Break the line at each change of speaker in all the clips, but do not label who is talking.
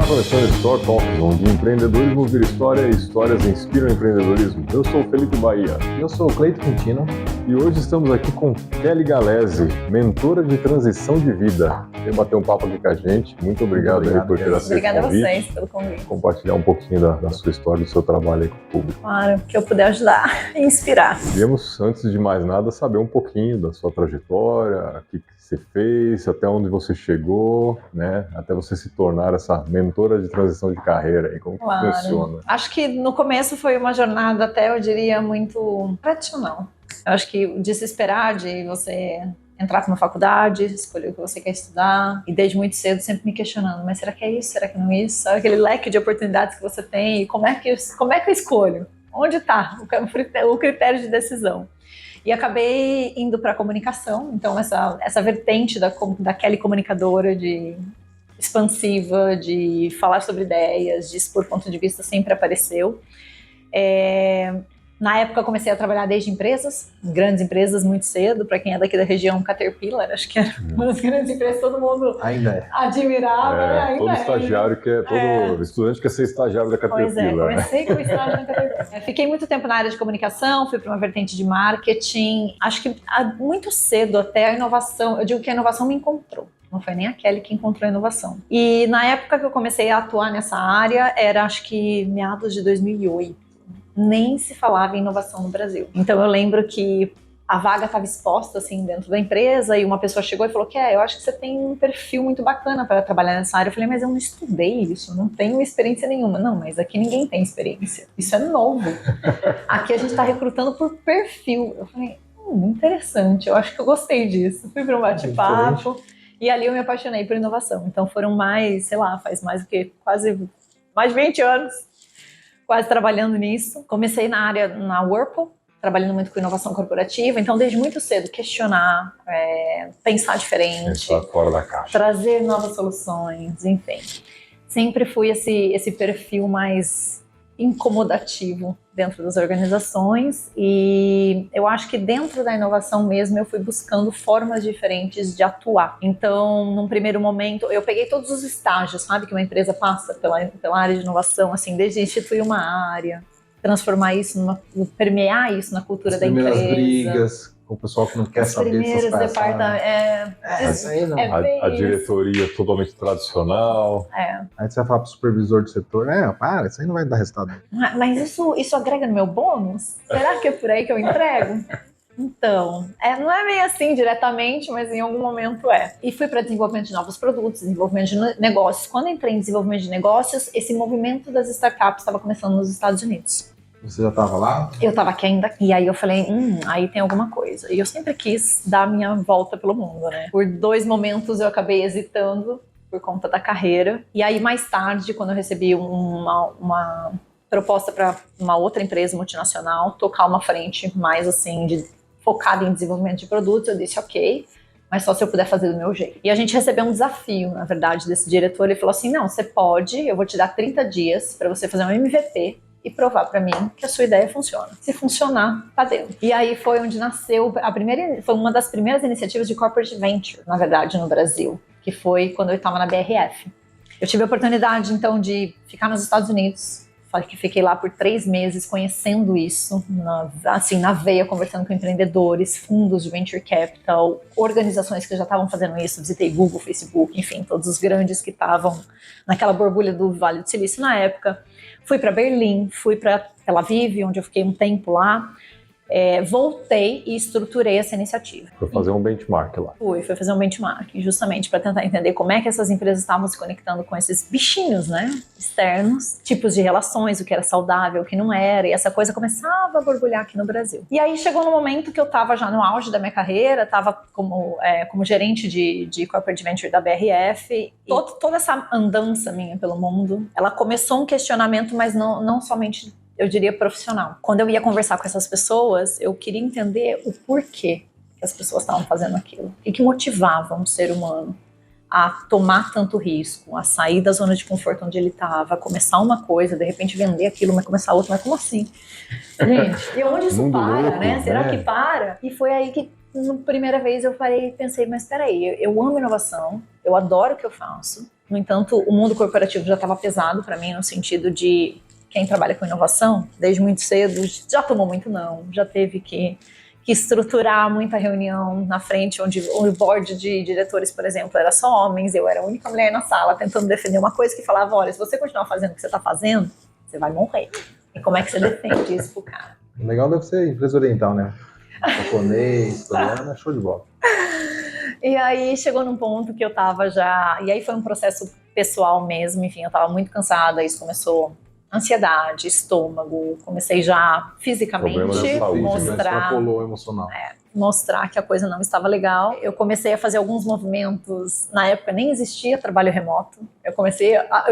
começando Store Talks, onde empreendedorismo vira história e histórias inspiram empreendedorismo. Eu sou o Felipe Bahia.
Eu sou o Cleito Quintino.
E hoje estamos aqui com Kelly Galese, mentora de transição de vida. Vem bater um papo aqui com a gente. Muito obrigado aí por ter aceito o convite.
Obrigada a vocês pelo convite.
Compartilhar um pouquinho da sua história, do seu trabalho aí com o público.
Claro, que eu puder ajudar e inspirar.
Queríamos, antes de mais nada, saber um pouquinho da sua trajetória, o que você fez, até onde você chegou, né? Até você se tornar essa mentora de transição de carreira aí, como que funciona?
Acho que no começo foi uma jornada até, eu diria, muito tradicional. Eu acho que de se esperar de você entrar para uma faculdade, escolher o que você quer estudar, e desde muito cedo sempre me questionando, mas será que é isso? Será que não é isso? Sabe aquele leque de oportunidades que você tem, e como é que eu escolho? Onde está o critério de decisão? E acabei indo para a comunicação, então essa vertente da Kelly comunicadora, de expansiva, de falar sobre ideias, de expor ponto de vista, sempre apareceu. Na época eu comecei a trabalhar desde empresas, grandes empresas muito cedo. Para quem é daqui da região, Caterpillar, acho que era uma das grandes empresas que todo mundo
ainda
admirava.
Todo estagiário todo estudante quer ser estagiário da Caterpillar.
Pois comecei com estágio na Caterpillar. Fiquei muito tempo na área de comunicação, fui para uma vertente de marketing. Acho que muito cedo até a inovação, eu digo que a inovação me encontrou. Não foi nem a Kelly que encontrou a inovação. E na época que eu comecei a atuar nessa área, era acho que meados de 2008. Nem se falava em inovação no Brasil. Então eu lembro que a vaga estava exposta assim dentro da empresa e uma pessoa chegou e falou que eu acho que você tem um perfil muito bacana para trabalhar nessa área. Eu falei, mas eu não estudei isso, não tenho experiência nenhuma. Não, mas aqui ninguém tem experiência. Isso é novo. Aqui a gente está recrutando por perfil. Eu falei, interessante, eu acho que eu gostei disso. Fui para um bate-papo e ali eu me apaixonei por inovação. Então foram faz mais do que quase mais de 20 anos. Quase trabalhando nisso. Comecei na Whirlpool, trabalhando muito com inovação corporativa, então desde muito cedo questionar, pensar diferente,
pensar fora da caixa,
trazer novas soluções, enfim. Sempre fui esse perfil mais incomodativo dentro das organizações, e eu acho que dentro da inovação mesmo eu fui buscando formas diferentes de atuar. Então, num primeiro momento, eu peguei todos os estágios, sabe, que uma empresa passa pela área de inovação, assim, desde instituir uma área, transformar isso, permear isso na cultura da empresa.
As primeiras brigas com o pessoal que não quer saber dessas
departamentos.
A diretoria totalmente tradicional.
Aí você vai falar pro supervisor do setor, isso aí não vai dar resultado.
Mas isso agrega no meu bônus? Será que é por aí que eu entrego? Então, não é bem assim diretamente, mas em algum momento é. E fui para desenvolvimento de novos produtos, desenvolvimento de negócios. Quando entrei em desenvolvimento de negócios, esse movimento das startups estava começando nos Estados Unidos.
Você já estava lá?
Eu estava aqui ainda. E aí eu falei, aí tem alguma coisa. E eu sempre quis dar a minha volta pelo mundo, né? Por 2 momentos eu acabei hesitando por conta da carreira. E aí mais tarde, quando eu recebi uma proposta para uma outra empresa multinacional, tocar uma frente mais assim, focada em desenvolvimento de produtos, eu disse ok, mas só se eu puder fazer do meu jeito. E a gente recebeu um desafio, na verdade, desse diretor. Ele falou assim, não, você pode, eu vou te dar 30 dias para você fazer um MVP e provar para mim que a sua ideia funciona. Se funcionar, tá dentro. E aí foi onde nasceu foi uma das primeiras iniciativas de corporate venture, na verdade, no Brasil, que foi quando eu estava na BRF. Eu tive a oportunidade, então, de ficar nos Estados Unidos. Fiquei lá por 3 meses conhecendo isso, na veia, conversando com empreendedores, fundos de venture capital, organizações que já estavam fazendo isso. Visitei Google, Facebook, enfim, todos os grandes que estavam naquela borbulha do Vale do Silício na época. Fui para Berlim, fui para Tel Aviv, onde eu fiquei um tempo lá. Voltei e estruturei essa iniciativa.
Foi fazer um benchmark lá.
Foi fazer um benchmark, justamente para tentar entender como é que essas empresas estavam se conectando com esses bichinhos, né, externos, tipos de relações, o que era saudável, o que não era, e essa coisa começava a borbulhar aqui no Brasil. E aí chegou no momento que eu estava já no auge da minha carreira, estava como gerente de corporate venture da BRF, e toda essa andança minha pelo mundo, ela começou um questionamento, mas não somente, eu diria, profissional. Quando eu ia conversar com essas pessoas, eu queria entender o porquê que as pessoas estavam fazendo aquilo. O que motivava um ser humano a tomar tanto risco, a sair da zona de conforto onde ele estava, a começar uma coisa, de repente vender aquilo, mas começar outra, mas como assim? Gente, e onde isso para, louco, né? Será que para? E foi aí que, na primeira vez, eu pensei, mas peraí, eu amo inovação, eu adoro o que eu faço, No entanto, o mundo corporativo já estava pesado para mim, no sentido de quem trabalha com inovação, desde muito cedo, já tomou muito não, já teve que estruturar muita reunião na frente, onde o board de diretores, por exemplo, era só homens, eu era a única mulher na sala tentando defender uma coisa que falava, olha, se você continuar fazendo o que você está fazendo, você vai morrer. E como é que você defende isso pro cara?
O legal deve ser empresa oriental, né? Japonês, coreano, show de bola.
E aí chegou num ponto que eu tava já... E aí foi um processo pessoal mesmo, enfim, eu tava muito cansada, isso começou... Ansiedade, estômago, comecei já fisicamente
extrapolou emocional.
Mostrar que a coisa não estava legal. Eu comecei a fazer alguns movimentos, na época nem existia trabalho remoto. Eu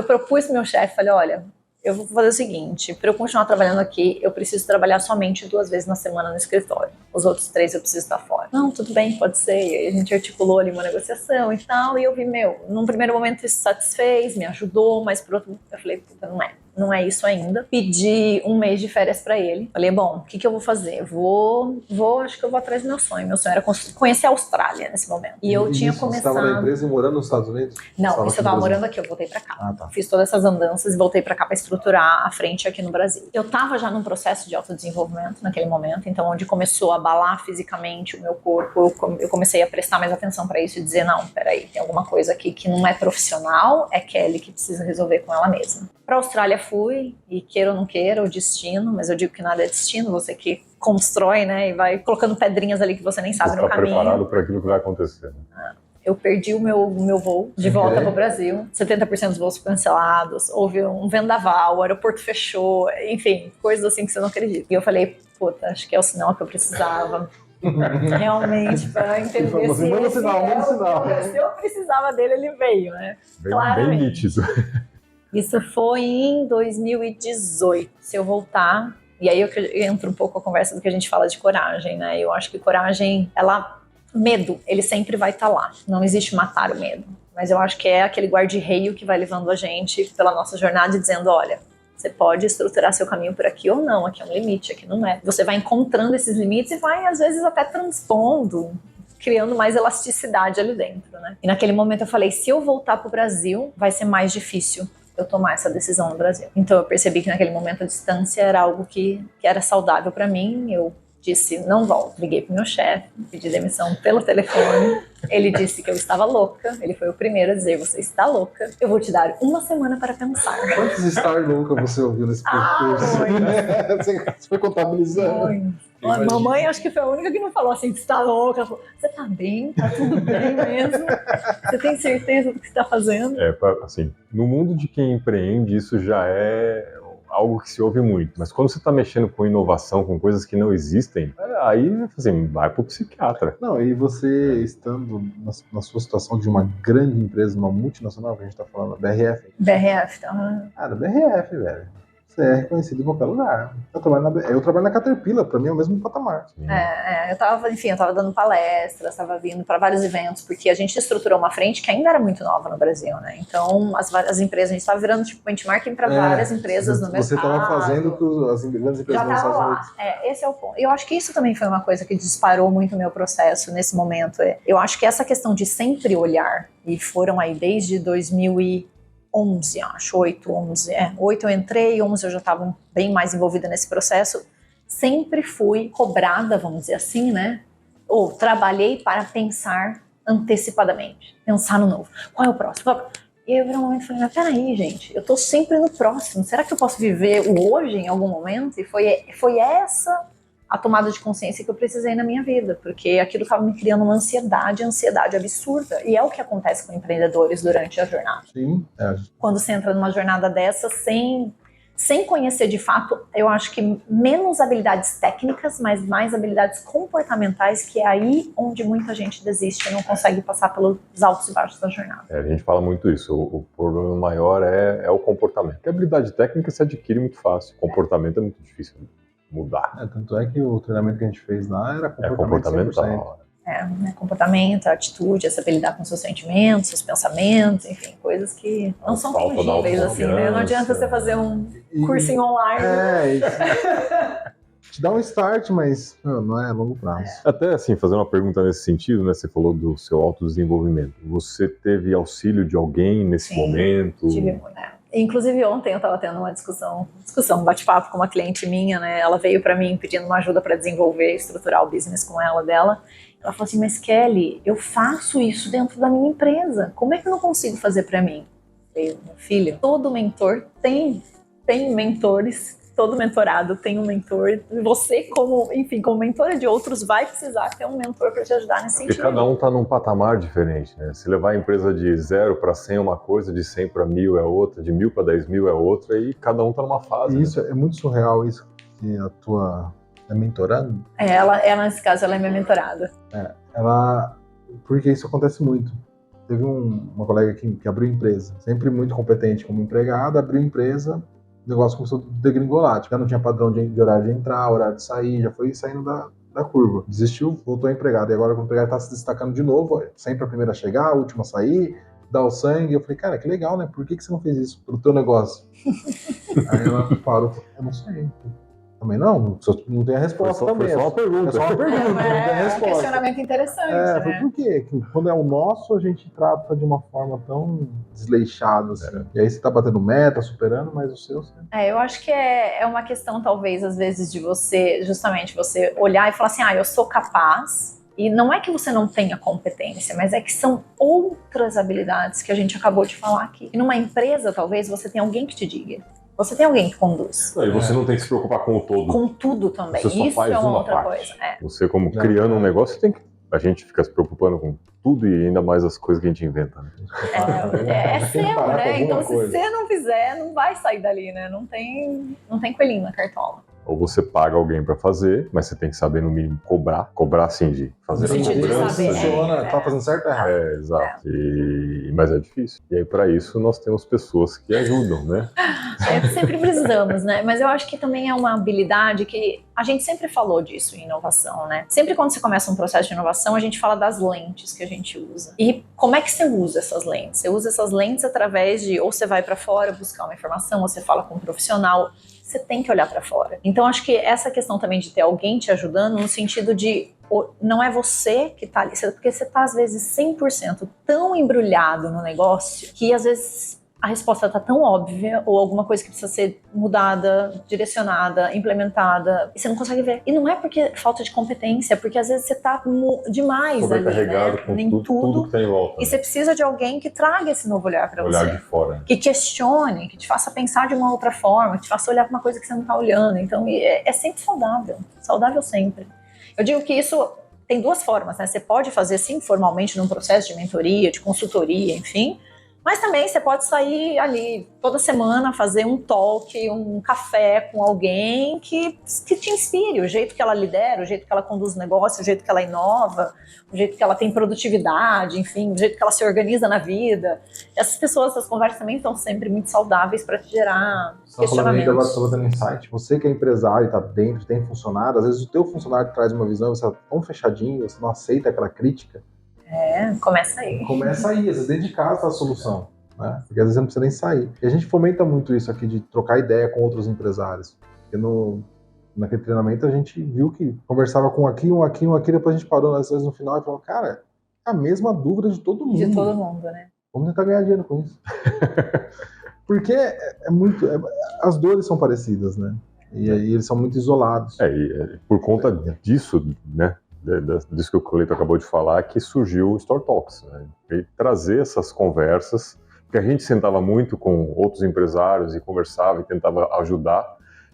propus pro meu chefe, falei, olha, eu vou fazer o seguinte, para eu continuar trabalhando aqui, eu preciso trabalhar somente 2 vezes na semana no escritório. Os outros 3 eu preciso estar fora. Não, tudo bem, pode ser. E aí a gente articulou ali uma negociação e tal, e eu vi, num primeiro momento isso satisfez, me ajudou, mas por outro, eu falei, puta, não é isso ainda. Pedi 1 mês de férias pra ele. Falei, bom, o que eu vou fazer? Acho que eu vou atrás do meu sonho. Meu sonho era conhecer a Austrália nesse momento. E eu tinha começado...
Você estava na empresa e morando nos Estados Unidos?
Não, isso eu estava morando aqui, eu voltei pra cá. Tá. Fiz todas essas andanças e voltei pra cá pra estruturar a frente aqui no Brasil. Eu tava já num processo de autodesenvolvimento naquele momento, então onde começou a abalar fisicamente o meu corpo, eu comecei a prestar mais atenção pra isso e dizer, não, peraí, tem alguma coisa aqui que não é profissional, é Kelly que precisa resolver com ela mesma. Pra Austrália fui, e queira ou não queira, o destino, mas eu digo que nada é destino, você que constrói, né, e vai colocando pedrinhas ali que você nem sabe no caminho.
Você está preparado para aquilo que vai acontecer.
Eu perdi o meu voo de volta para o Brasil, 70% dos voos cancelados, houve um vendaval, o aeroporto fechou, enfim, coisas assim que você não acredita. E eu falei, puta, acho que é o sinal que eu precisava. Realmente, para entender se eu precisava dele, ele veio, né?
Bem nítido.
Isso foi em 2018. Se eu voltar, e aí eu entro um pouco a conversa do que a gente fala de coragem, né? Eu acho que coragem, medo, ele sempre vai estar lá. Não existe matar o medo. Mas eu acho que é aquele guarda-reio que vai levando a gente pela nossa jornada e dizendo, olha, você pode estruturar seu caminho por aqui ou não, aqui é um limite, aqui não é. Você vai encontrando esses limites e vai, às vezes, até transpondo, criando mais elasticidade ali dentro, né? E naquele momento eu falei, se eu voltar pro Brasil, vai ser mais difícil eu tomar essa decisão no Brasil. Então eu percebi que naquele momento a distância era algo que era saudável para mim. Eu disse, não volto. Liguei pro meu chefe, pedi demissão pelo telefone. Ele disse que eu estava louca. Ele foi o primeiro a dizer, você está louca. Eu vou te dar 1 semana para pensar.
Quantos estar louca você ouviu nesse percurso? Você foi contabilizando.
Mamãe acho que foi a única que não falou assim, você está louca. Ela falou, você está bem? Tá tudo bem mesmo? Você tem certeza do que você está fazendo?
Assim, no mundo de quem empreende, isso já é algo que se ouve muito. Mas quando você está mexendo com inovação, com coisas que não existem, aí assim, vai pro psiquiatra.
Não, e você estando na sua situação de uma grande empresa, uma multinacional, que a gente está falando, BRF.
BRF, tá?
Cara, BRF, velho. Você é reconhecido em qualquer lugar. Eu trabalho na Caterpillar, pra mim é o mesmo patamar.
Eu tava dando palestras, tava vindo para vários eventos, porque a gente estruturou uma frente que ainda era muito nova no Brasil, né? Então, as empresas, a gente tava virando tipo benchmarking para várias empresas no mercado.
Você tava fazendo o que as grandes empresas
já tava lá. Esse é o ponto. Eu acho que isso também foi uma coisa que disparou muito o meu processo nesse momento. Eu acho que essa questão de sempre olhar, e foram aí desde 2011, acho, 8 eu entrei, 11 eu já estava bem mais envolvida nesse processo, sempre fui cobrada, vamos dizer assim, né, ou trabalhei para pensar antecipadamente, pensar no novo, qual é o próximo? E aí eu, no momento, falei, mas peraí, gente, eu tô sempre no próximo, será que eu posso viver o hoje em algum momento? E foi essa a tomada de consciência que eu precisei na minha vida, porque aquilo estava me criando uma ansiedade absurda, e é o que acontece com empreendedores durante a jornada.
Sim.
Quando você entra numa jornada dessa, sem conhecer de fato, eu acho que menos habilidades técnicas, mas mais habilidades comportamentais, que é aí onde muita gente desiste e não consegue passar pelos altos e baixos da jornada.
A gente fala muito isso, o problema maior é o comportamento. A habilidade técnica se adquire muito fácil, o comportamento é muito difícil mudar.
Tanto é que o treinamento que a gente fez lá era
comportamental.
Comportamento, atitude, saber lidar com seus sentimentos, seus pensamentos, enfim, coisas que não são tangíveis assim, né? Não adianta você fazer um cursinho online.
te dá um start, mas não é a longo prazo.
Até assim, fazer uma pergunta nesse sentido, né? Você falou do seu autodesenvolvimento. Você teve auxílio de alguém nesse momento?
Tive muito. Inclusive ontem eu estava tendo uma discussão, um bate-papo com uma cliente minha, né? Ela veio para mim pedindo uma ajuda para desenvolver, estruturar o business com dela. Ela falou assim, mas Kelly, eu faço isso dentro da minha empresa. Como é que eu não consigo fazer para mim? Eu falei, meu filho, todo mentor tem mentores. Todo mentorado tem um mentor. Você, como mentora de outros, vai precisar ter um mentor para te ajudar nesse sentido.
Porque cada um está num patamar diferente, né? Se levar a empresa de 0 para 100 é uma coisa, de 100 para 1000 é outra, de 1000 para 10.000 é outra, e cada um está numa fase.
Isso
né?
é muito surreal, isso que a tua mentorando.
Ela, nesse caso, ela é minha mentorada.
Porque isso acontece muito. Teve uma colega que abriu empresa, sempre muito competente como empregada, abriu empresa, o negócio começou a degringolar, já não tinha padrão de horário de entrar, horário de sair, já foi saindo da curva. Desistiu, voltou a empregado, e agora o empregado está se destacando de novo, sempre a primeira a chegar, a última a sair, dar o sangue. Eu falei, cara, que legal, né? Por que você não fez isso pro teu negócio? Aí ela parou, eu não sei. Também não tem a resposta também.
Foi só uma pergunta.
É só uma pergunta, não tem a
É um
resposta.
questionamento interessante, né?
Por quê? Que quando é o nosso, a gente trata de uma forma tão desleixada, assim. E aí você tá batendo meta, superando, mas o seu...
Eu acho que é uma questão, talvez, às vezes, de você olhar e falar assim, eu sou capaz. E não é que você não tenha competência, mas é que são outras habilidades que a gente acabou de falar aqui. E numa empresa, talvez, você tenha alguém que te diga. Você tem alguém que conduz.
E você não tem que se preocupar com o todo.
Com tudo também.
Você só
isso
faz
é uma
uma
outra
parte.
coisa.
Você, como criando um negócio, a gente fica se preocupando com tudo e ainda mais as coisas que a gente inventa. Né?
É seu, né? Então, se você não fizer, não vai sair dali, né? Não tem coelhinho na cartola.
Ou você paga alguém para fazer, mas você tem que saber, no mínimo, cobrar assim de fazer a cobrança.
Tá fazendo certo ou errado?
Exato. Mas é difícil. E aí, para isso, nós temos pessoas que ajudam, né?
Sempre precisamos, né? Mas eu acho que também é uma habilidade que a gente sempre falou disso em inovação, né? Sempre quando você começa um processo de inovação, a gente fala das lentes que a gente usa. E como é que você usa essas lentes? Você usa essas lentes através de, ou você vai para fora buscar uma informação, ou você fala com um profissional. Você tem que olhar para fora. Então, acho que essa questão também de ter alguém te ajudando, no sentido de não é você que tá ali, porque você tá, às vezes, 100% tão embrulhado no negócio, que, às vezes, a resposta tá tão óbvia, ou alguma coisa que precisa ser mudada, direcionada, implementada, e você não consegue ver. E não é porque falta de competência, porque às vezes você tá demais ali, né?
Com tudo que tem em volta.
E você precisa de alguém que traga esse novo olhar para você.
Olhar de fora.
Que questione, que te faça pensar de uma outra forma, que te faça olhar para uma coisa que você não tá olhando. Então, é sempre saudável. Saudável sempre. Eu digo que isso tem duas formas, né? Você pode fazer, sim, formalmente num processo de mentoria, de consultoria, enfim. Mas também você pode sair ali toda semana, fazer um talk, um café com alguém que te inspire, o jeito que ela lidera, o jeito que ela conduz o negócio, o jeito que ela inova, o jeito que ela tem produtividade, enfim, o jeito que ela se organiza na vida. Essas pessoas, essas conversas também estão sempre muito saudáveis para te gerar questionamentos.
Agora estou dando insight. Você que é empresário, está dentro, tem funcionário, às vezes o teu funcionário traz uma visão, você está tão fechadinho, você não aceita aquela crítica.
Começa aí.
Começa aí, às vezes dentro de casa tá a solução, né? Porque às vezes você não precisa nem sair. E a gente fomenta muito isso aqui de trocar ideia com outros empresários. Porque naquele treinamento a gente viu que conversava com um aqui, depois a gente parou às vezes no final e falou, cara, é a mesma dúvida de todo mundo.
De todo mundo, né?
Vamos tentar ganhar dinheiro com isso. Porque as dores são parecidas, né? E aí eles são muito isolados.
E por conta disso, né? Disso que o Cleiton acabou de falar, que surgiu o Store Talks, né? E trazer essas conversas, porque a gente sentava muito com outros empresários e conversava e tentava ajudar.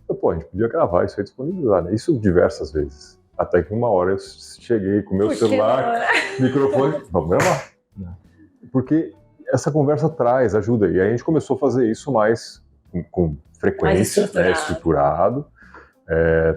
Então, a gente podia gravar isso e disponibilizar, né? Isso diversas vezes. Até que uma hora eu cheguei com o meu celular, microfone, vamos gravar. Porque essa conversa ajuda. E aí a gente começou a fazer isso mais com frequência, mais estruturado.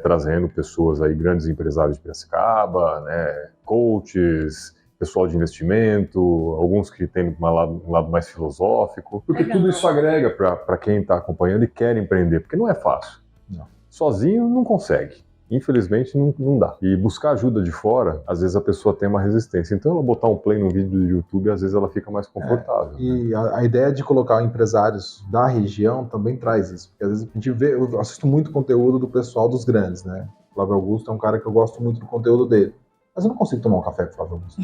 Trazendo pessoas aí, grandes empresários de Piracicaba, né, coaches, pessoal de investimento, alguns que têm um lado mais filosófico, porque tudo isso agrega para quem está acompanhando e quer empreender, porque não é fácil. Não. Sozinho não consegue. Infelizmente não dá. E buscar ajuda de fora, às vezes a pessoa tem uma resistência. Então ela botar um play num vídeo do YouTube, às vezes ela fica mais confortável.
E a ideia de colocar empresários da região também traz isso. Porque às vezes eu assisto muito conteúdo do pessoal dos grandes, né? O Flávio Augusto é um cara que eu gosto muito do conteúdo dele. Mas eu não consigo tomar um café com o Flávio Augusto.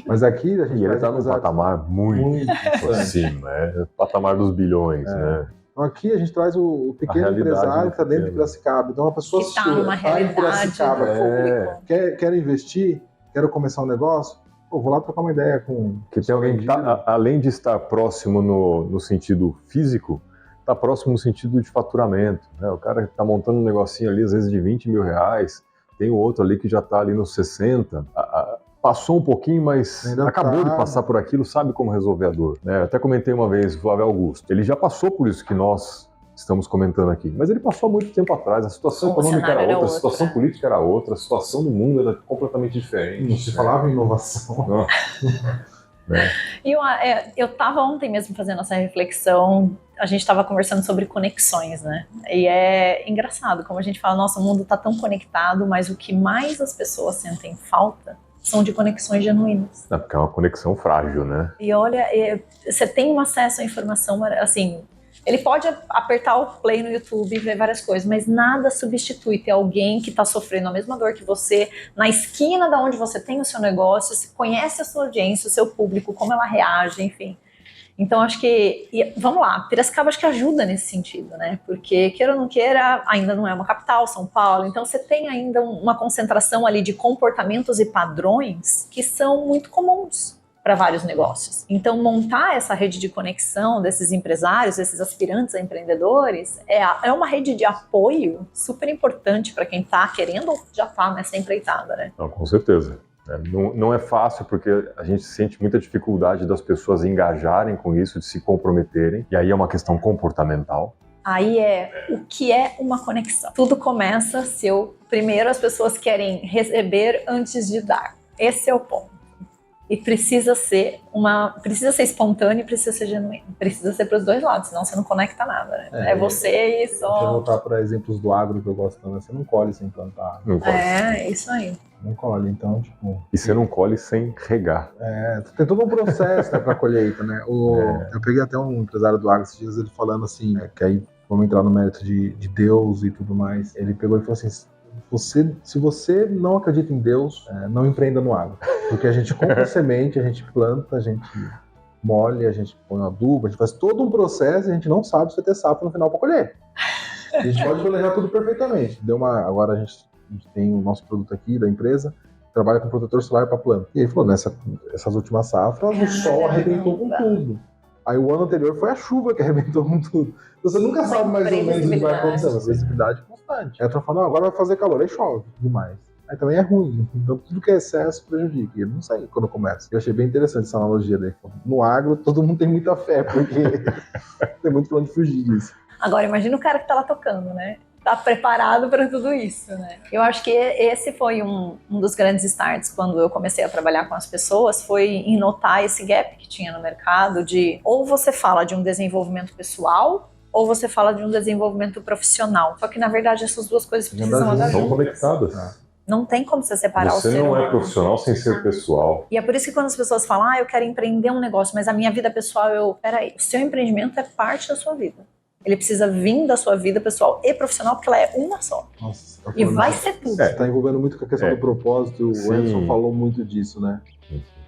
Mas aqui a gente...
E ele está num patamar muito acima, o patamar dos bilhões, né?
Então aqui a gente traz o pequeno empresário que está dentro de Piracicaba. Então uma pessoa
que está numa realidade pública.
Quero investir, quero começar um negócio, vou lá trocar uma ideia com...
Que tem alguém que além de estar próximo no sentido físico, está próximo no sentido de faturamento, né? O cara que está montando um negocinho ali, às vezes de 20 mil reais, tem o outro ali que já está ali nos 60, passou um pouquinho, mas ainda acabou de passar por aquilo, sabe como resolver a dor, né? Eu até comentei uma vez, o Flávio Augusto, ele já passou por isso que nós estamos comentando aqui, mas ele passou há muito tempo atrás, a situação econômica era outra, a situação política era outra, a situação do mundo era completamente diferente.
Não se falava em inovação.
Não.
E eu estava ontem mesmo fazendo essa reflexão, a gente estava conversando sobre conexões, né? E é engraçado como a gente fala, nossa, o mundo está tão conectado, mas o que mais as pessoas sentem falta são de conexões genuínas.
Porque é uma conexão frágil, né?
E olha, você tem um acesso à informação, assim, ele pode apertar o play no YouTube e ver várias coisas, mas nada substitui ter alguém que está sofrendo a mesma dor que você, na esquina da onde você tem o seu negócio, você conhece a sua audiência, o seu público, como ela reage, enfim. Então, acho que, vamos lá, Piracicaba acho que ajuda nesse sentido, né? Porque, queira ou não queira, ainda não é uma capital, São Paulo, então você tem ainda uma concentração ali de comportamentos e padrões que são muito comuns para vários negócios. Então, montar essa rede de conexão desses empresários, desses aspirantes a empreendedores, é uma rede de apoio super importante para quem está querendo ou já está nessa empreitada, né?
Não, com certeza. Não é fácil porque a gente sente muita dificuldade das pessoas engajarem com isso, de se comprometerem, e aí é uma questão comportamental.
Aí o que é uma conexão? Tudo começa se primeiro as pessoas querem receber antes de dar. Esse é o ponto. E precisa ser espontâneo e precisa ser genuíno. Precisa ser para os dois lados, senão você não conecta nada, né? É você e só...
Deixa eu voltar para exemplos do agro que eu gosto também. Você não colhe sem plantar.
Não colhe.
É isso aí.
Não colhe, então, tipo...
E você não colhe sem regar.
Tem todo um processo, né, para colheita, né? Eu peguei até um empresário do agro esses dias, ele falando assim, que aí vamos entrar no mérito de Deus e tudo mais. Ele pegou e falou assim, se você não acredita em Deus, não empreenda no agro. Porque a gente compra semente, a gente planta, a gente molha, a gente põe um adubo, a gente faz todo um processo e a gente não sabe se vai ter safra no final para colher. A gente pode planejar tudo perfeitamente. Agora a gente tem o nosso produto aqui da empresa, trabalha com protetor solar para planta. E ele falou, essas últimas safras, o sol arrebentou com tudo. Aí o ano anterior foi a chuva que arrebentou com tudo. Você nunca sabe mais ou menos o que vai acontecer. Uma visibilidade constante. Aí ela fala, agora vai fazer calor, aí chove demais. Aí também é ruim. Então tudo que é excesso prejudica. E ele não sai quando começa. Eu achei bem interessante essa analogia daí. No agro, todo mundo tem muita fé, porque tem muito pra onde fugir disso.
Agora, imagina o cara que tá lá tocando, né? Tá preparado para tudo isso, né? Eu acho que esse foi um dos grandes starts quando eu comecei a trabalhar com as pessoas, foi em notar esse gap que tinha no mercado de ou você fala de um desenvolvimento pessoal ou você fala de um desenvolvimento profissional. Só que, na verdade, essas duas coisas precisam andar juntas.
São conectadas.
Não tem como você separar o ser humano.
Você não é profissional sem ser pessoal.
E é por isso que quando as pessoas falam, eu quero empreender um negócio, mas a minha vida pessoal, peraí, o seu empreendimento é parte da sua vida. Ele precisa vir da sua vida pessoal e profissional, porque ela é uma só. Nossa, e vai ser tudo.
Tá envolvendo muito com a questão do propósito. O Elson falou muito disso, né?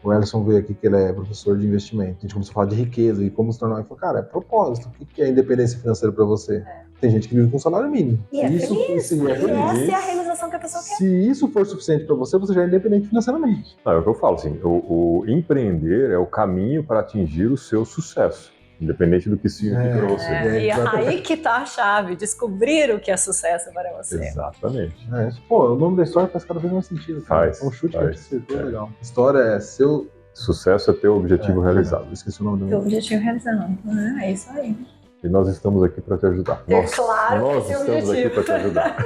O Elson veio aqui que ele é professor de investimento. A gente começou a falar de riqueza e como se tornar. Ele falou, cara, é propósito. O que é independência financeira para você? Tem gente que vive com salário mínimo.
E é feliz. E essa é a realização que a pessoa quer.
Se isso for suficiente para você, você já é independente financeiramente.
É o que eu falo, assim, o empreender é o caminho para atingir o seu sucesso. Independente do que significa para você.
E aí que tá a chave, descobrir o que é sucesso para você.
Exatamente.
O nome da história faz cada vez mais sentido.
Faz.
É um chute que acertou legal. História é seu...
Sucesso é ter o objetivo realizado.
Esqueci o nome do
meu. Objetivo realizado. É isso aí.
E nós estamos aqui para te ajudar.
Claro,
nós estamos aqui para te ajudar.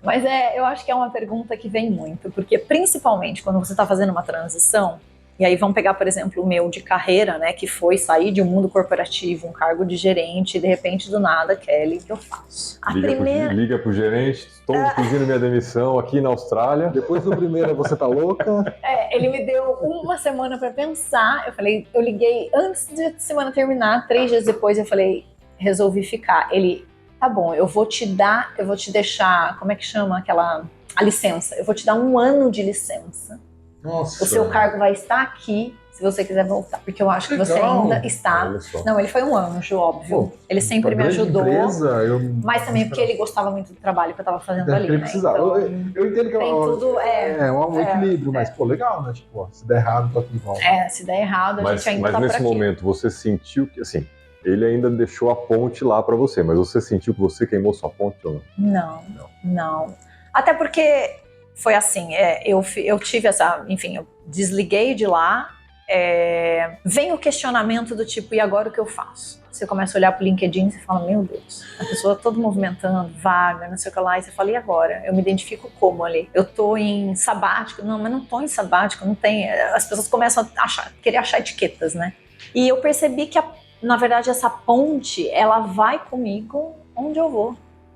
Mas eu acho que é uma pergunta que vem muito, porque principalmente quando você está fazendo uma transição, e aí vamos pegar, por exemplo, o meu de carreira, né, que foi sair de um mundo corporativo, um cargo de gerente, e de repente, do nada, Kelly, o que eu faço?
Liga pro gerente, estou pedindo minha demissão aqui na Austrália.
Depois do primeiro, você tá louca?
Ele me deu uma semana para pensar, eu liguei antes de semana terminar, 3 dias depois eu falei, resolvi ficar. Ele, tá bom, eu vou te deixar, como é que chama a licença? Eu vou te dar 1 ano de licença.
Nossa.
O seu cargo vai estar aqui se você quiser voltar, porque eu acho que você ainda está... Não, ele foi um anjo, óbvio. Ele sempre me ajudou, mas também porque ele gostava muito do trabalho que eu estava fazendo ali, né?
Então, eu entendo que
tem tudo,
um equilíbrio, mas pô, legal, né? Tipo, ó, se der errado, tô aqui de volta.
Se der errado, a gente ainda tá por aqui.
Mas nesse momento, você sentiu que, assim, ele ainda deixou a ponte lá pra você, mas você sentiu que você queimou sua ponte ou não?
Não. Até porque foi assim, eu tive essa, enfim, eu desliguei de lá, vem o questionamento do tipo, e agora o que eu faço? Você começa a olhar pro LinkedIn e você fala, meu Deus, a pessoa toda momentando, vaga, não sei o que lá, e você fala, e agora? Eu me identifico como ali? Eu tô em sabático? Não, mas não tô em sabático, não tem. As pessoas começam a querer achar etiquetas, né? E eu percebi que, na verdade, essa ponte, ela vai comigo onde eu vou,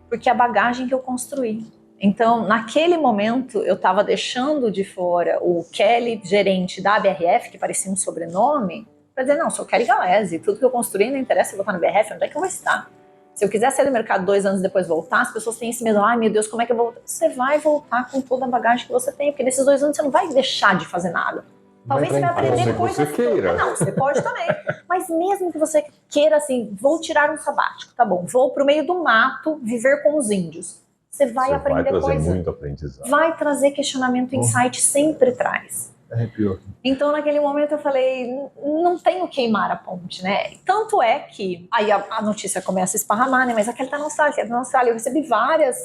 porque é a bagagem que eu construí. Então, naquele momento, eu estava deixando de fora o Kelly, gerente da BRF, que parecia um sobrenome, para dizer, não, sou Kelly Galese, tudo que eu construí não interessa eu voltar na BRF, onde é que eu vou estar? Se eu quiser sair do mercado 2 anos depois voltar, as pessoas têm esse medo, ai meu Deus, como é que eu vou voltar? Você vai voltar com toda a bagagem que você tem, porque nesses 2 anos você não vai deixar de fazer nada. Talvez você vai aprender coisas que
queira.
Não, você pode também. Mas mesmo que você queira, assim, vou tirar um sabático, tá bom, vou pro meio do mato viver com os índios. Você vai aprender
coisa. Vai trazer
muito
aprendizado.
Vai trazer questionamento, insight, sempre traz.
Arrepiou.
Então, naquele momento, eu falei, não tenho queimar a ponte, né? Tanto é que, aí a notícia começa a esparramar, né? Mas aquele tá na Austrália, Eu recebi vários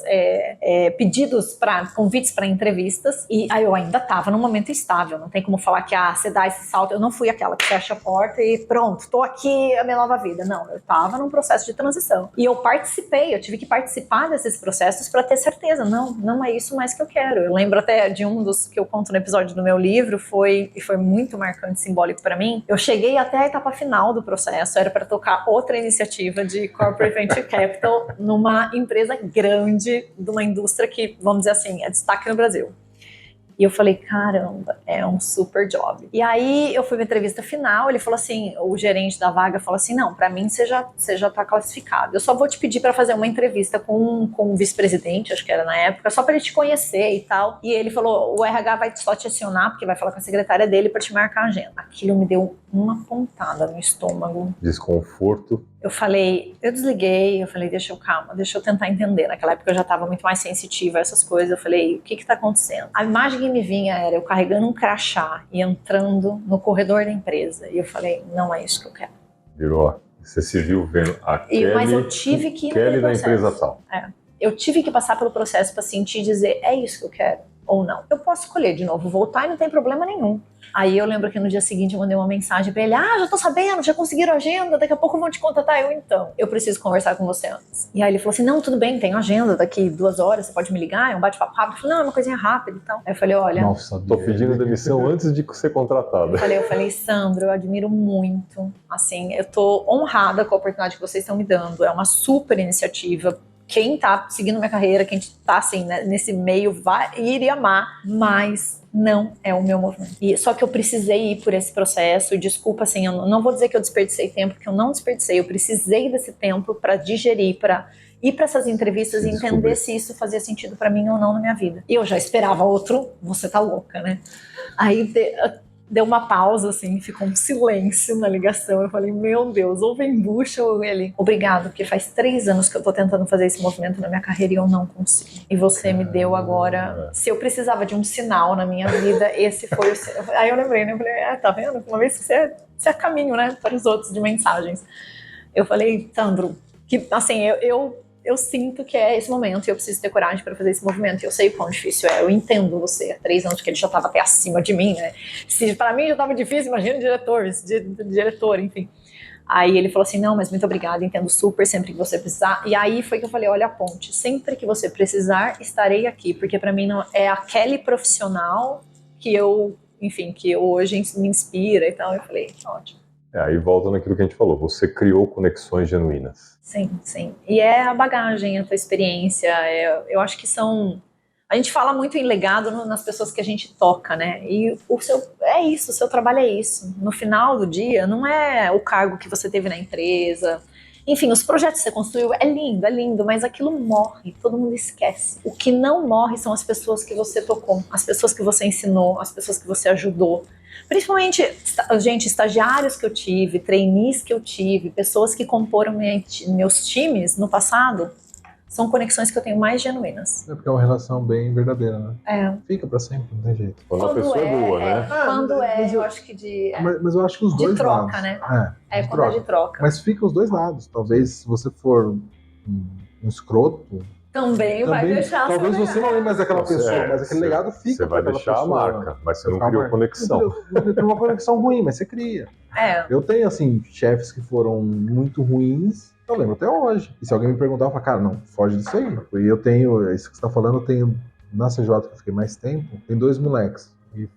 pedidos, convites para entrevistas, e aí eu ainda tava num momento estável, não tem como falar que, você dá esse salto, eu não fui aquela que fecha a porta e pronto, tô aqui, a minha nova vida. Não, eu tava num processo de transição. E eu tive que participar desses processos para ter certeza, não é isso mais que eu quero. Eu lembro até de um dos que eu conto no episódio do meu livro, foi muito marcante, simbólico para mim. Eu cheguei até a etapa final do processo, era para tocar outra iniciativa de Corporate Venture Capital numa empresa grande, de uma indústria que, vamos dizer assim, é destaque no Brasil. E eu falei, caramba, é um super job. E aí eu fui pra entrevista final, ele falou assim, o gerente da vaga falou assim, não, pra mim você já tá classificado. Eu só vou te pedir pra fazer uma entrevista com o vice-presidente, acho que era na época, só pra ele te conhecer e tal. E ele falou, o RH vai só te acionar, porque vai falar com a secretária dele pra te marcar a agenda. Aquilo me deu uma pontada no estômago.
Desconforto.
Eu desliguei, eu falei, deixa eu tentar entender. Naquela época eu já estava muito mais sensitiva a essas coisas. Eu falei, o que está acontecendo? A imagem que me vinha era eu carregando um crachá e entrando no corredor da empresa. E eu falei, não é isso que eu quero.
Virou, você se viu vendo a Kelly,
mas eu tive que ir
Kelly da empresa tal.
Eu tive que passar pelo processo para sentir e dizer, é isso que eu quero ou não. Eu posso escolher de novo voltar e não tem problema nenhum. Aí eu lembro que no dia seguinte eu mandei uma mensagem pra ele, já tô sabendo, já conseguiram agenda, daqui a pouco vão te contatar. Eu preciso conversar com você antes. E aí ele falou assim, não, tudo bem, tenho agenda, daqui 2 horas, você pode me ligar, é um bate-papo rápido. Eu falei, não, é uma coisinha rápida e tal. Aí eu falei, olha...
Nossa,
tô pedindo demissão antes de ser contratada.
Eu falei, Sandro, eu admiro muito, assim, eu tô honrada com a oportunidade que vocês estão me dando, é uma super iniciativa. Quem tá seguindo minha carreira, quem tá assim, né, nesse meio, iria amar, mas não é o meu movimento. Só que eu precisei ir por esse processo, e desculpa, assim, eu não vou dizer que eu desperdicei tempo, porque eu não desperdicei, eu precisei desse tempo para digerir, para ir para essas entrevistas e entender se isso fazia sentido para mim ou não na minha vida. E eu já esperava outro, você tá louca, né? Aí deu uma pausa, assim, ficou um silêncio na ligação. Eu falei, meu Deus, ou vem bucha ou ele. Obrigado, porque faz 3 anos que eu tô tentando fazer esse movimento na minha carreira e eu não consigo. E você me deu agora... Se eu precisava de um sinal na minha vida, esse foi o sinal. Aí eu lembrei, né? Eu falei, tá vendo? Uma vez que você é caminho, né? Para os outros de mensagens. Eu falei, Sandro, que assim, eu sinto que é esse momento e eu preciso ter coragem para fazer esse movimento. E eu sei o quão difícil é. Eu entendo você. Há 3 anos que ele já estava até acima de mim, né? Se para mim já estava difícil, imagina diretor, enfim. Aí ele falou assim, não, mas muito obrigada, entendo super, sempre que você precisar. E aí foi que eu falei, olha a ponte, sempre que você precisar, estarei aqui. Porque para mim não é a Kelly profissional que que hoje me inspira e tal. Eu falei, ótimo.
Aí volta naquilo que a gente falou, você criou conexões genuínas.
Sim. E é a bagagem, a tua experiência, eu acho que são... A gente fala muito em legado nas pessoas que a gente toca, né? E o seu trabalho é isso. No final do dia, não é o cargo que você teve na empresa, Enfim, os projetos que você construiu é lindo, mas aquilo morre, todo mundo esquece. O que não morre são as pessoas que você tocou, as pessoas que você ensinou, as pessoas que você ajudou. Principalmente, gente, estagiários que eu tive, trainees que eu tive, pessoas que comporam meus times no passado, são conexões que eu tenho mais genuínas.
É porque é uma relação bem verdadeira, né?
É.
Fica pra sempre, não tem jeito.
Quando a pessoa é boa, né?
Quando eu acho que de...
Mas eu acho que os dois
troca,
lados.
né?
De
Quando é de troca.
Mas fica os dois lados. Talvez se você for um escroto,
Também vai deixar.
Talvez você não é mais aquela pessoa, mas aquele legado fica.
Você vai deixar
pessoa,
a marca, mas você não criou conexão.
Não criou uma conexão ruim, mas você cria. Eu tenho, assim, chefes que foram muito ruins, eu lembro até hoje. E se alguém me perguntar, eu falo, cara, não, foge disso aí. E eu tenho, isso que você tá falando, eu tenho, na CJ que eu fiquei mais tempo, tem 2 moleques. E,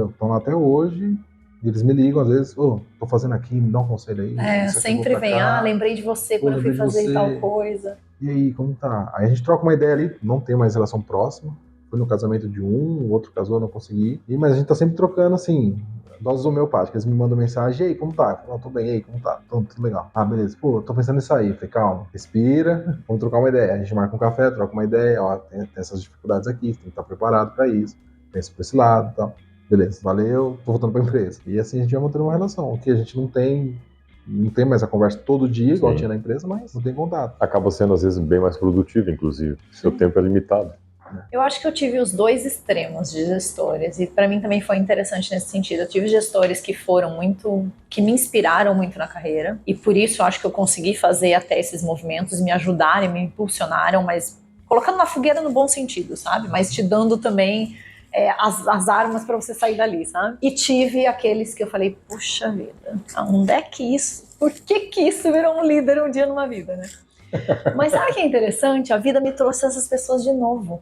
estão lá até hoje. E eles me ligam, às vezes, tô fazendo aqui, me dá um conselho aí.
Sempre vem, lembrei de você quando eu fui fazer tal coisa.
E aí, como tá? Aí a gente troca uma ideia ali, não tem mais relação próxima. Fui no casamento de o outro casou, não consegui. Mas a gente tá sempre trocando, assim, doses homeopáticas. Eles me mandam mensagem, e aí, como tá? Tô bem, e aí, como tá? Tudo legal. Beleza. Tô pensando nisso aí. Falei, calma, respira, vamos trocar uma ideia. A gente marca um café, troca uma ideia, tem essas dificuldades aqui, tem que estar preparado pra isso. Pensa por esse lado e tal. Beleza, valeu, tô voltando pra empresa. E assim a gente vai mantendo uma relação, que a gente não tem mais a conversa todo dia, igual tinha na empresa, mas não tem contato.
Acaba sendo, às vezes, bem mais produtivo, inclusive. Seu tempo é limitado.
Eu acho que eu tive os dois extremos de gestores, e para mim também foi interessante nesse sentido. Eu tive gestores que que me inspiraram muito na carreira, e por isso eu acho que eu consegui fazer até esses movimentos, me ajudaram, me impulsionaram, mas colocando na fogueira no bom sentido, sabe? Mas te dando também as armas para você sair dali, sabe? E tive aqueles que eu falei, puxa vida, onde é que isso? Por que isso virou um líder um dia numa vida, né? Mas sabe o que é interessante? A vida me trouxe essas pessoas de novo.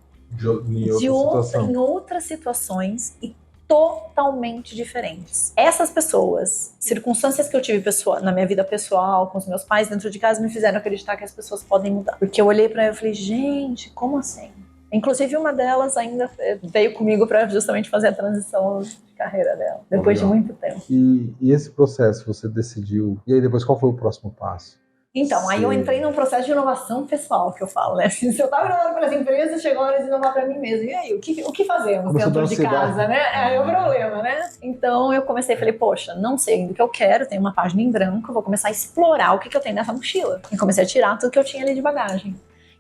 Em outras situações e totalmente diferentes. Essas pessoas, circunstâncias que eu tive na minha vida pessoal, com os meus pais dentro de casa, me fizeram acreditar que as pessoas podem mudar. Porque eu olhei pra ela e falei, gente, como assim? Inclusive, uma delas ainda veio comigo para justamente fazer a transição de carreira dela, depois de muito tempo.
E esse processo, você decidiu... E aí, depois, qual foi o próximo passo?
Então, aí eu entrei num processo de inovação pessoal, que eu falo, né? Se eu tava inovando para as empresas, chegou a hora de inovar para mim mesmo. E aí, o que fazemos dentro de casa, né? É o problema, né? Então, eu comecei, falei, poxa, não sei ainda o que eu quero, tenho uma página em branco, vou começar a explorar o que eu tenho nessa mochila. E comecei a tirar tudo que eu tinha ali de bagagem.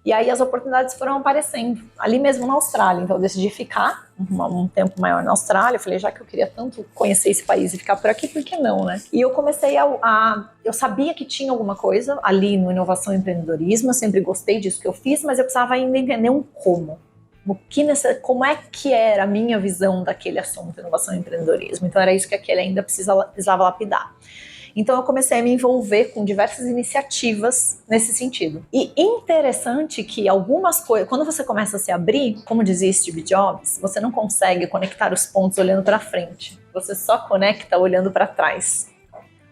E aí as oportunidades foram aparecendo, ali mesmo na Austrália. Então eu decidi ficar um tempo maior na Austrália. Eu falei, já que eu queria tanto conhecer esse país e ficar por aqui, por que não, né? E eu comecei eu sabia que tinha alguma coisa ali no inovação e empreendedorismo. Eu sempre gostei disso que eu fiz, mas eu precisava ainda entender como é que era a minha visão daquele assunto, inovação e empreendedorismo. Então era isso que aquele ainda precisava lapidar. Então eu comecei a me envolver com diversas iniciativas nesse sentido. E interessante que algumas coisas, quando você começa a se abrir, como dizia Steve Jobs, você não consegue conectar os pontos olhando para frente. Você só conecta olhando para trás.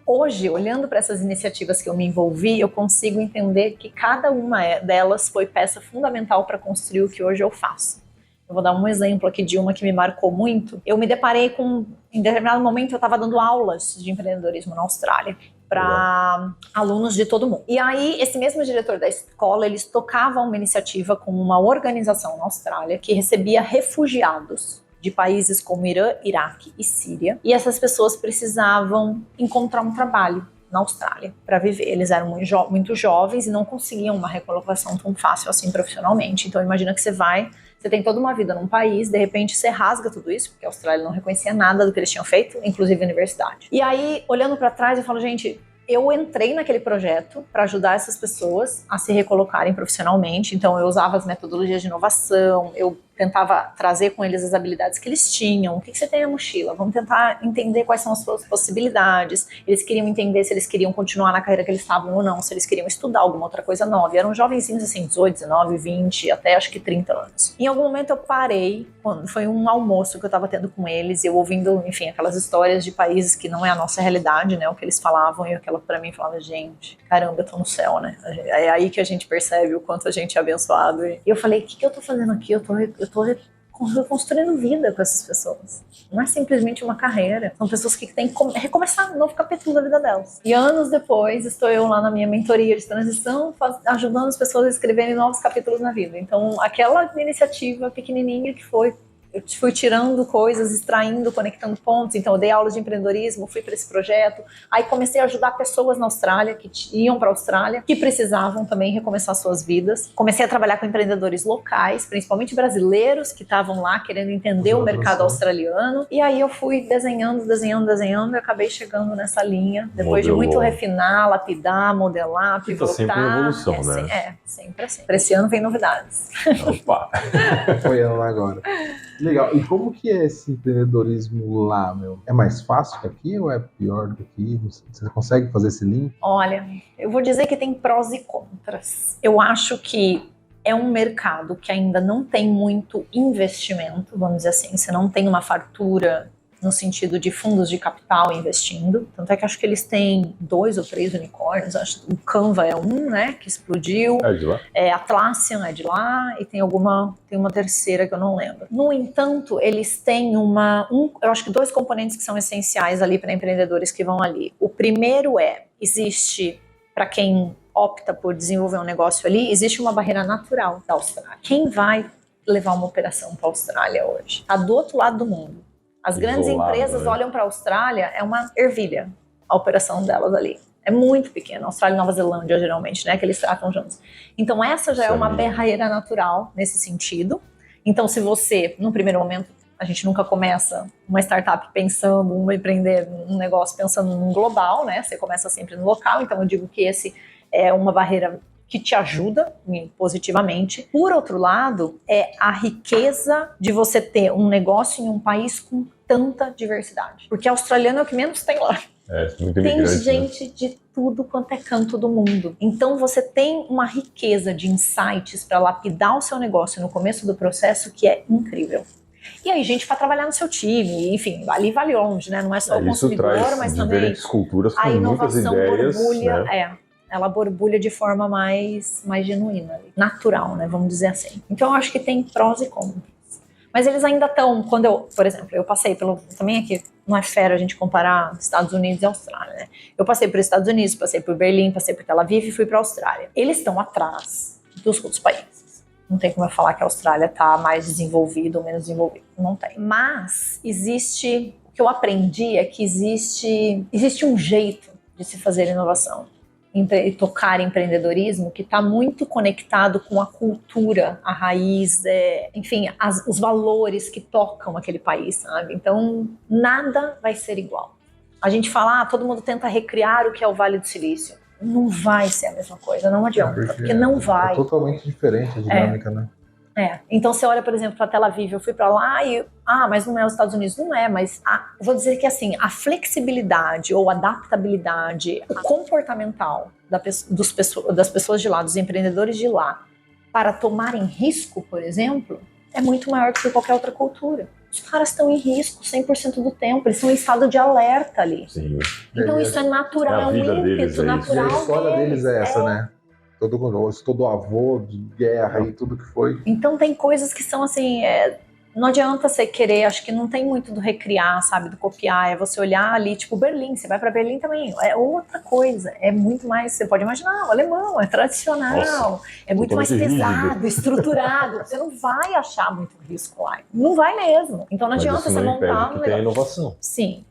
Hoje, olhando para essas iniciativas que eu me envolvi, eu consigo entender que cada uma delas foi peça fundamental para construir o que hoje eu faço. Eu vou dar um exemplo aqui de uma que me marcou muito. Eu me deparei em determinado momento, eu estava dando aulas de empreendedorismo na Austrália para alunos de todo mundo. E aí, esse mesmo diretor da escola, eles tocavam uma iniciativa com uma organização na Austrália que recebia refugiados de países como Irã, Iraque e Síria. E essas pessoas precisavam encontrar um trabalho na Austrália para viver. Eles eram muito jovens e não conseguiam uma recolocação tão fácil assim profissionalmente. Então imagina que você tem toda uma vida num país, de repente você rasga tudo isso, porque a Austrália não reconhecia nada do que eles tinham feito, inclusive a universidade. E aí, olhando para trás, eu falo, gente, eu entrei naquele projeto para ajudar essas pessoas a se recolocarem profissionalmente. Então eu usava as metodologias de inovação, eu tentava trazer com eles as habilidades que eles tinham. O que você tem na mochila? Vamos tentar entender quais são as suas possibilidades. Eles queriam entender se eles queriam continuar na carreira que eles estavam ou não, se eles queriam estudar alguma outra coisa nova. E eram jovenzinhos assim, 18, 19, 20, até acho que 30 anos. Em algum momento eu parei, foi um almoço que eu estava tendo com eles, e eu ouvindo, enfim, aquelas histórias de países que não é a nossa realidade, né, o que eles falavam, e aquela pra mim falava, gente, caramba, eu tô no céu, né? É aí que a gente percebe o quanto a gente é abençoado. E eu falei, o que eu tô fazendo aqui? Eu tô construindo vida com essas pessoas. Não é simplesmente uma carreira. São pessoas que têm que recomeçar um novo capítulo da vida delas. E anos depois, estou eu lá na minha mentoria de transição, ajudando as pessoas a escreverem novos capítulos na vida. Então, aquela iniciativa pequenininha que foi, eu fui tirando coisas, extraindo, conectando pontos. Então, eu dei aulas de empreendedorismo, fui para esse projeto. Aí comecei a ajudar pessoas na Austrália, que iam para a Austrália, que precisavam também recomeçar suas vidas. Comecei a trabalhar com empreendedores locais, principalmente brasileiros, que estavam lá querendo entender o mercado australiano. E aí eu fui desenhando, e acabei chegando nessa linha. Depois de muito refinar, lapidar, modelar, pivotar.
Sempre em evolução, né?
Sempre assim. Para esse ano vem novidades.
Opa!
Foi ela lá agora. Legal. E como que é esse empreendedorismo lá, meu? É mais fácil que aqui ou é pior do que aqui? Você consegue fazer esse link?
Olha, eu vou dizer que tem prós e contras. Eu acho que é um mercado que ainda não tem muito investimento, vamos dizer assim. Você não tem uma fartura no sentido de fundos de capital investindo. Tanto é que acho que eles têm 2 ou 3 unicórnios. Acho que o Canva é um, né, que explodiu.
É de lá?
A Atlassian é de lá e tem uma terceira que eu não lembro. No entanto, eles têm eu acho que 2 componentes que são essenciais ali para empreendedores que vão ali. O primeiro existe para quem opta por desenvolver um negócio ali, existe uma barreira natural da Austrália. Quem vai levar uma operação para a Austrália hoje? Está do outro lado do mundo. As grandes empresas olham para a Austrália, é uma ervilha a operação delas ali. É muito pequena, Austrália e Nova Zelândia, geralmente, né, que eles tratam juntos. Então, essa já é uma barreira natural nesse sentido. Então, se você, num primeiro momento, a gente nunca começa uma startup pensando, empreender um negócio pensando num global, né? Você começa sempre no local. Então, eu digo que esse é uma barreira que te ajuda positivamente. Por outro lado, é a riqueza de você ter um negócio em um país com tanta diversidade. Porque australiano é o que menos tem lá.
Muito
tem
imigrante,
gente,
né?
de tudo quanto é canto do mundo. Então você tem uma riqueza de insights para lapidar o seu negócio no começo do processo que é incrível. E aí, gente, para trabalhar no seu time, enfim, ali vale longe, né? Não é só o consumidor, mas também
diferentes culturas com
a
muitas
inovação
ideias,
borbulha,
né?
Ela borbulha de forma mais genuína, natural, né? Vamos dizer assim. Então eu acho que tem prós e contras. Mas eles ainda estão, por exemplo, eu passei também aqui, não é fera a gente comparar Estados Unidos e Austrália, né? Eu passei por Estados Unidos, passei por Berlim, passei por Tel Aviv e fui para a Austrália. Eles estão atrás dos outros países. Não tem como eu falar que a Austrália está mais desenvolvida ou menos desenvolvida. Não tem. Mas o que eu aprendi é que existe um jeito de se fazer inovação e tocar empreendedorismo que está muito conectado com a cultura, a raiz, enfim, os valores que tocam aquele país, sabe? Então, nada vai ser igual. A gente fala, todo mundo tenta recriar o que é o Vale do Silício. Não vai ser a mesma coisa, não adianta, porque não vai.
É totalmente diferente a dinâmica, né?
Então você olha, por exemplo, para Tel Aviv, eu fui para lá mas não é os Estados Unidos, não é, mas vou dizer que assim, a flexibilidade ou adaptabilidade comportamental das pessoas de lá, dos empreendedores de lá, para tomarem risco, por exemplo, é muito maior do que qualquer outra cultura. Os caras estão em risco 100% do tempo, eles estão em estado de alerta ali.
Sim.
Então isso é natural,
é um ímpeto natural.
E a história deles é essa, né? Todo avô de guerra e tudo que foi.
Então tem coisas que são assim, não adianta você querer, acho que não tem muito do recriar, sabe, do copiar, é você olhar ali, tipo Berlim, você vai pra Berlim também, é outra coisa, é muito mais, você pode imaginar, o alemão é tradicional,
Nossa,
é muito mais pesado, estruturado, você não vai achar muito risco lá, não vai mesmo, então não adianta você montar
que tem inovação.
Sim,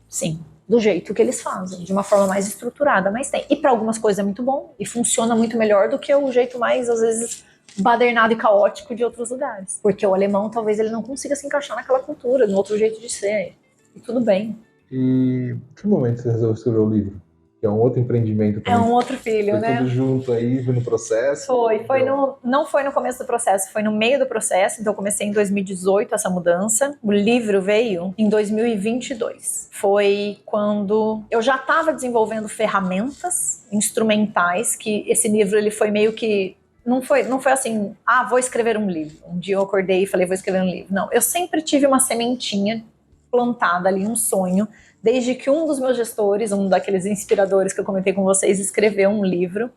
do jeito que eles fazem, de uma forma mais estruturada, mas tem. E para algumas coisas é muito bom e funciona muito melhor do que o jeito mais, às vezes, badernado e caótico de outros lugares. Porque o alemão, talvez, ele não consiga se encaixar naquela cultura, no outro jeito de ser. E tudo bem.
E em que momento você resolveu escrever o livro? Que é um outro empreendimento também.
É um outro filho,
foi
né?
Tudo junto aí, no processo.
Não foi no começo do processo, foi no meio do processo. Então eu comecei em 2018 essa mudança. O livro veio em 2022. Foi quando eu já estava desenvolvendo ferramentas instrumentais, que esse livro ele foi meio que não foi assim, vou escrever um livro. Um dia eu acordei e falei, vou escrever um livro. Não, eu sempre tive uma sementinha plantada ali, um sonho, desde que um dos meus gestores, um daqueles inspiradores que eu comentei com vocês, escreveu um livro.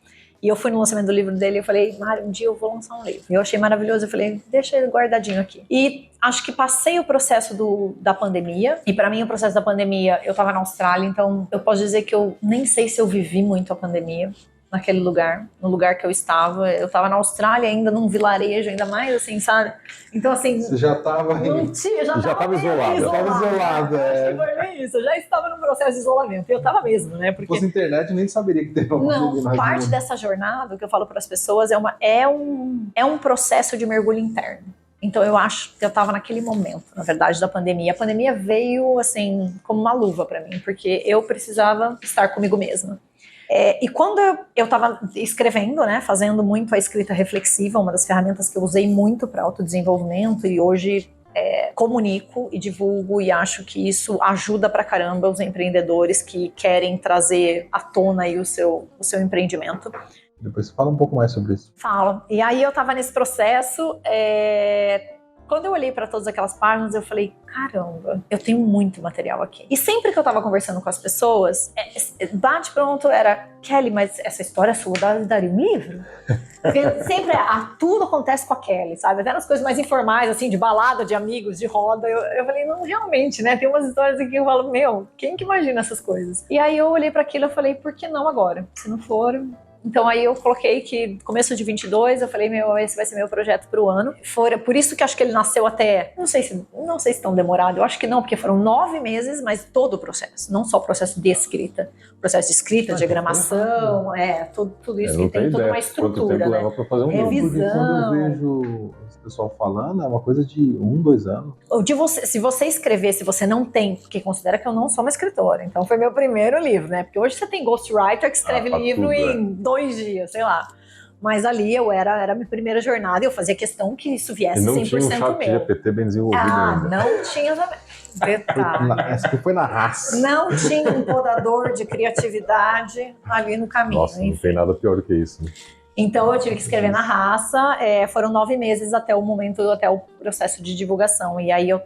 E eu fui no lançamento do livro dele e eu falei, Mário, um dia eu vou lançar um livro. E eu achei maravilhoso, eu falei, deixa ele guardadinho aqui. E acho que passei o processo da pandemia. E pra mim o processo da pandemia, eu tava na Austrália, então eu posso dizer que eu nem sei se eu vivi muito a pandemia naquele lugar, no lugar que eu estava. Eu tava na Austrália ainda, num vilarejo, ainda mais assim, sabe? Então assim...
Você já tava...
Não tinha, já tava
isolado.
Já tava isolado,
Acho que foi bem isso. Eu já estava num processo de isolamento. Eu tava mesmo, né? Porque...
Se fosse internet, eu nem saberia que teve uma pandemia.
Não, parte dessa jornada, o que eu falo para as pessoas, é um processo de mergulho interno. Então eu acho que eu estava naquele momento, na verdade, da pandemia. A pandemia veio, assim, como uma luva para mim, porque eu precisava estar comigo mesma. E quando eu estava escrevendo, né, fazendo muito a escrita reflexiva, uma das ferramentas que eu usei muito para autodesenvolvimento e hoje comunico e divulgo e acho que isso ajuda pra caramba os empreendedores que querem trazer à tona aí o seu empreendimento.
Depois você fala um pouco mais sobre isso.
Falo. E aí eu tava nesse processo, quando eu olhei para todas aquelas páginas, eu falei, caramba, eu tenho muito material aqui. E sempre que eu tava conversando com as pessoas, bate pronto, era, Kelly, mas essa história sua daria um livro? Porque sempre tudo acontece com a Kelly, sabe? Até nas coisas mais informais, assim, de balada, de amigos, de roda. Eu falei, não, realmente, né? Tem umas histórias aqui que eu falo, meu, quem que imagina essas coisas? E aí eu olhei para aquilo e falei, por que não agora? Se não for... Então aí eu coloquei que começo de 22, eu falei, meu, esse vai ser meu projeto pro ano. Por isso que acho que ele nasceu até, não sei se tão demorado, eu acho que não, porque foram 9 meses, mas todo o processo, não só o processo de escrita, processo de escrita, diagramação, tudo isso que tem toda uma estrutura,
quanto tempo
né?
leva pra fazer um
Revisão.
Porque quando eu vejo esse pessoal falando, é uma coisa de 1, 2 anos.
Se você escrever, se você não tem, porque considera que eu não sou uma escritora, então foi meu primeiro livro, né? Porque hoje você tem ghostwriter que escreve livro
tudo,
em 2 dias, sei lá. Mas ali era a minha primeira jornada e eu fazia questão que isso viesse 100% meu.
E não tinha um chat GPT bem desenvolvido ainda.
Não tinha também. Detalhe.
Essa que foi na raça.
Não tinha um podador de criatividade ali no caminho.
Nossa, não tem nada pior do que isso, né?
Então eu tive que escrever na raça, foram 9 meses até o processo de divulgação. E aí eu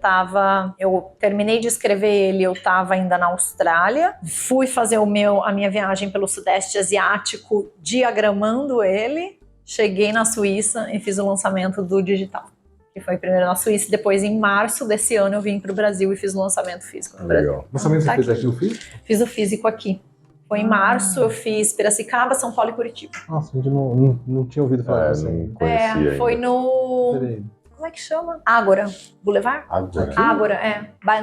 terminei de escrever ele, eu tava ainda na Austrália, fui fazer a minha viagem pelo Sudeste Asiático diagramando ele, cheguei na Suíça e fiz o lançamento do digital. Que foi primeiro na Suíça, depois em março desse ano eu vim pro Brasil e fiz o lançamento físico no Brasil.
O lançamento você fez aqui o físico?
Fiz o físico aqui. Foi em março, eu fiz Piracicaba, São Paulo e Curitiba.
Nossa, a gente não tinha ouvido falar disso.
Não conhecia
foi
ainda.
no... Como é que chama? Ágora. Boulevard?
Ágora.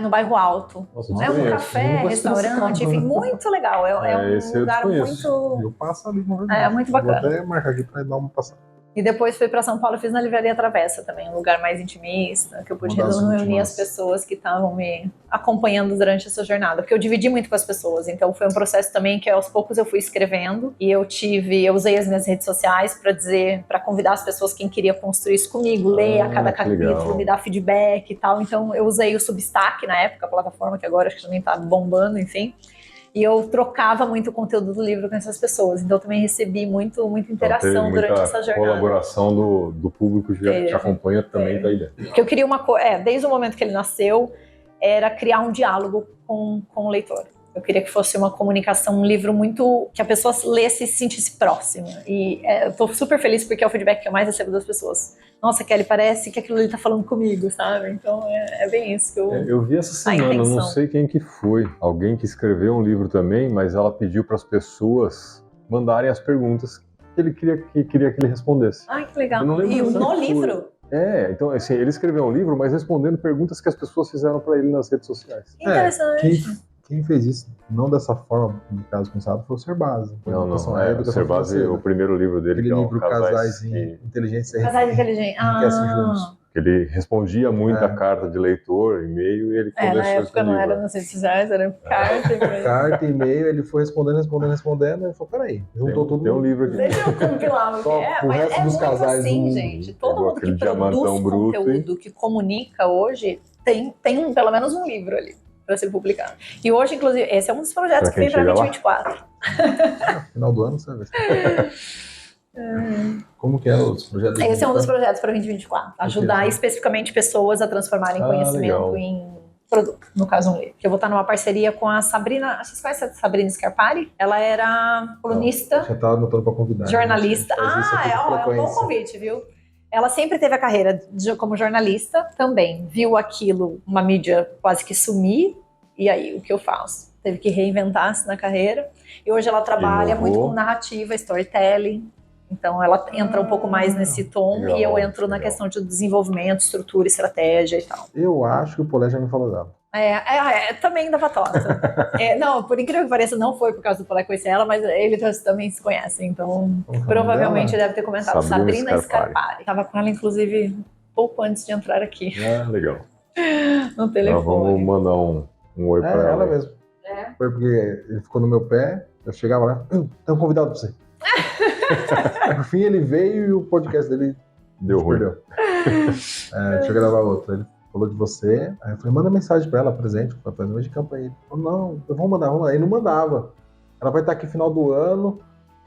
No bairro Alto.
Nossa,
É um café, restaurante, enfim, muito legal. É um lugar muito...
Eu passo ali uma vez.
Muito bacana.
Vou até marcar aqui pra dar uma passada.
E depois fui para São Paulo, fiz na Livraria Travessa também, um lugar mais intimista, que eu pude reunir as pessoas que estavam me acompanhando durante essa jornada, porque eu dividi muito com as pessoas, então foi um processo também que aos poucos eu fui escrevendo e eu usei as minhas redes sociais para convidar as pessoas quem queria construir isso comigo, ler a cada capítulo, legal. Me dar feedback e tal, então eu usei o Substack na época, a plataforma que agora acho que também tá bombando, enfim. E eu trocava muito o conteúdo do livro com essas pessoas. Então eu também recebi muita interação
então,
durante essa jornada.
Colaboração do público que te acompanha também tá aí dentro.
Porque eu queria desde o momento que ele nasceu, era criar um diálogo com o leitor. Eu queria que fosse uma comunicação, um livro muito... que a pessoa lesse e se sentisse próxima. E eu tô super feliz porque é o feedback que eu mais recebo das pessoas. Nossa, Kelly, parece que aquilo ali tá falando comigo, sabe? Então é bem isso que
eu vi essa semana, não sei quem que foi. Alguém que escreveu um livro também, mas ela pediu para as pessoas mandarem as perguntas que ele queria que ele respondesse.
Ai, que legal. E no livro?
Então assim, ele escreveu um livro, mas respondendo perguntas que as pessoas fizeram para ele nas redes sociais.
Interessante.
Quem fez isso, não dessa forma, de caso pensado, foi o Serbasi.
Não, o Serbasi, o primeiro livro dele,
aquele livro Casais Inteligentes e
Casais Inteligentes.
Juntos.
Ele respondia muito a carta de leitor, e-mail, e ele começou
na época não era nas redes sociais, era carta, e-mail.
Carta, e-mail, ele foi respondendo, e falou, peraí, juntou tudo.
Tem um livro aqui.
Deixa eu compilar o que é, mas é muito assim, gente. Todo mundo que produz conteúdo, que comunica hoje, tem pelo menos um livro ali para ser publicado. E hoje, inclusive, esse é um dos projetos que vem para 2024.
Final do ano, sabe? Como que é os projetos?
Esse é um dos projetos para 2024. Ajudar especificamente pessoas a transformarem conhecimento produto, no caso um livro. Que eu vou estar numa parceria com a Sabrina, vocês conhecem a Sabrina Scarpari? Ela era colunista,
Já tá anotando pra convidar.
jornalista. É um bom convite, viu? Ela sempre teve a carreira como jornalista também. Viu aquilo, uma mídia quase que sumir, e aí o que eu faço? Teve que reinventar-se na carreira. E hoje ela trabalha muito com narrativa, storytelling. Então ela entra um pouco mais nesse tom
legal,
e eu entro na questão de desenvolvimento, estrutura, estratégia e tal.
Eu acho que o Polé já me falou dela.
Também da Patota. Não, por incrível que pareça, não foi por causa do Polé conhecer ela, mas eles também se conhecem, então provavelmente deve ter comentado. Sabrina Scarpari. Tava com ela, inclusive, pouco antes de entrar aqui.
Legal.
No telefone.
Vamos mandar um oi pra ela.
Ela mesmo. Foi porque ele ficou no meu pé, eu chegava lá, tem um convidado pra você. No fim ele veio e o podcast dele
deu ruim.
Deixa eu gravar outro. Ele falou de você, aí eu falei, manda mensagem pra ela, presente, pra fazer um de campanha. Ele falou, não, eu vou mandar. Ele não mandava. Ela vai estar aqui no final do ano,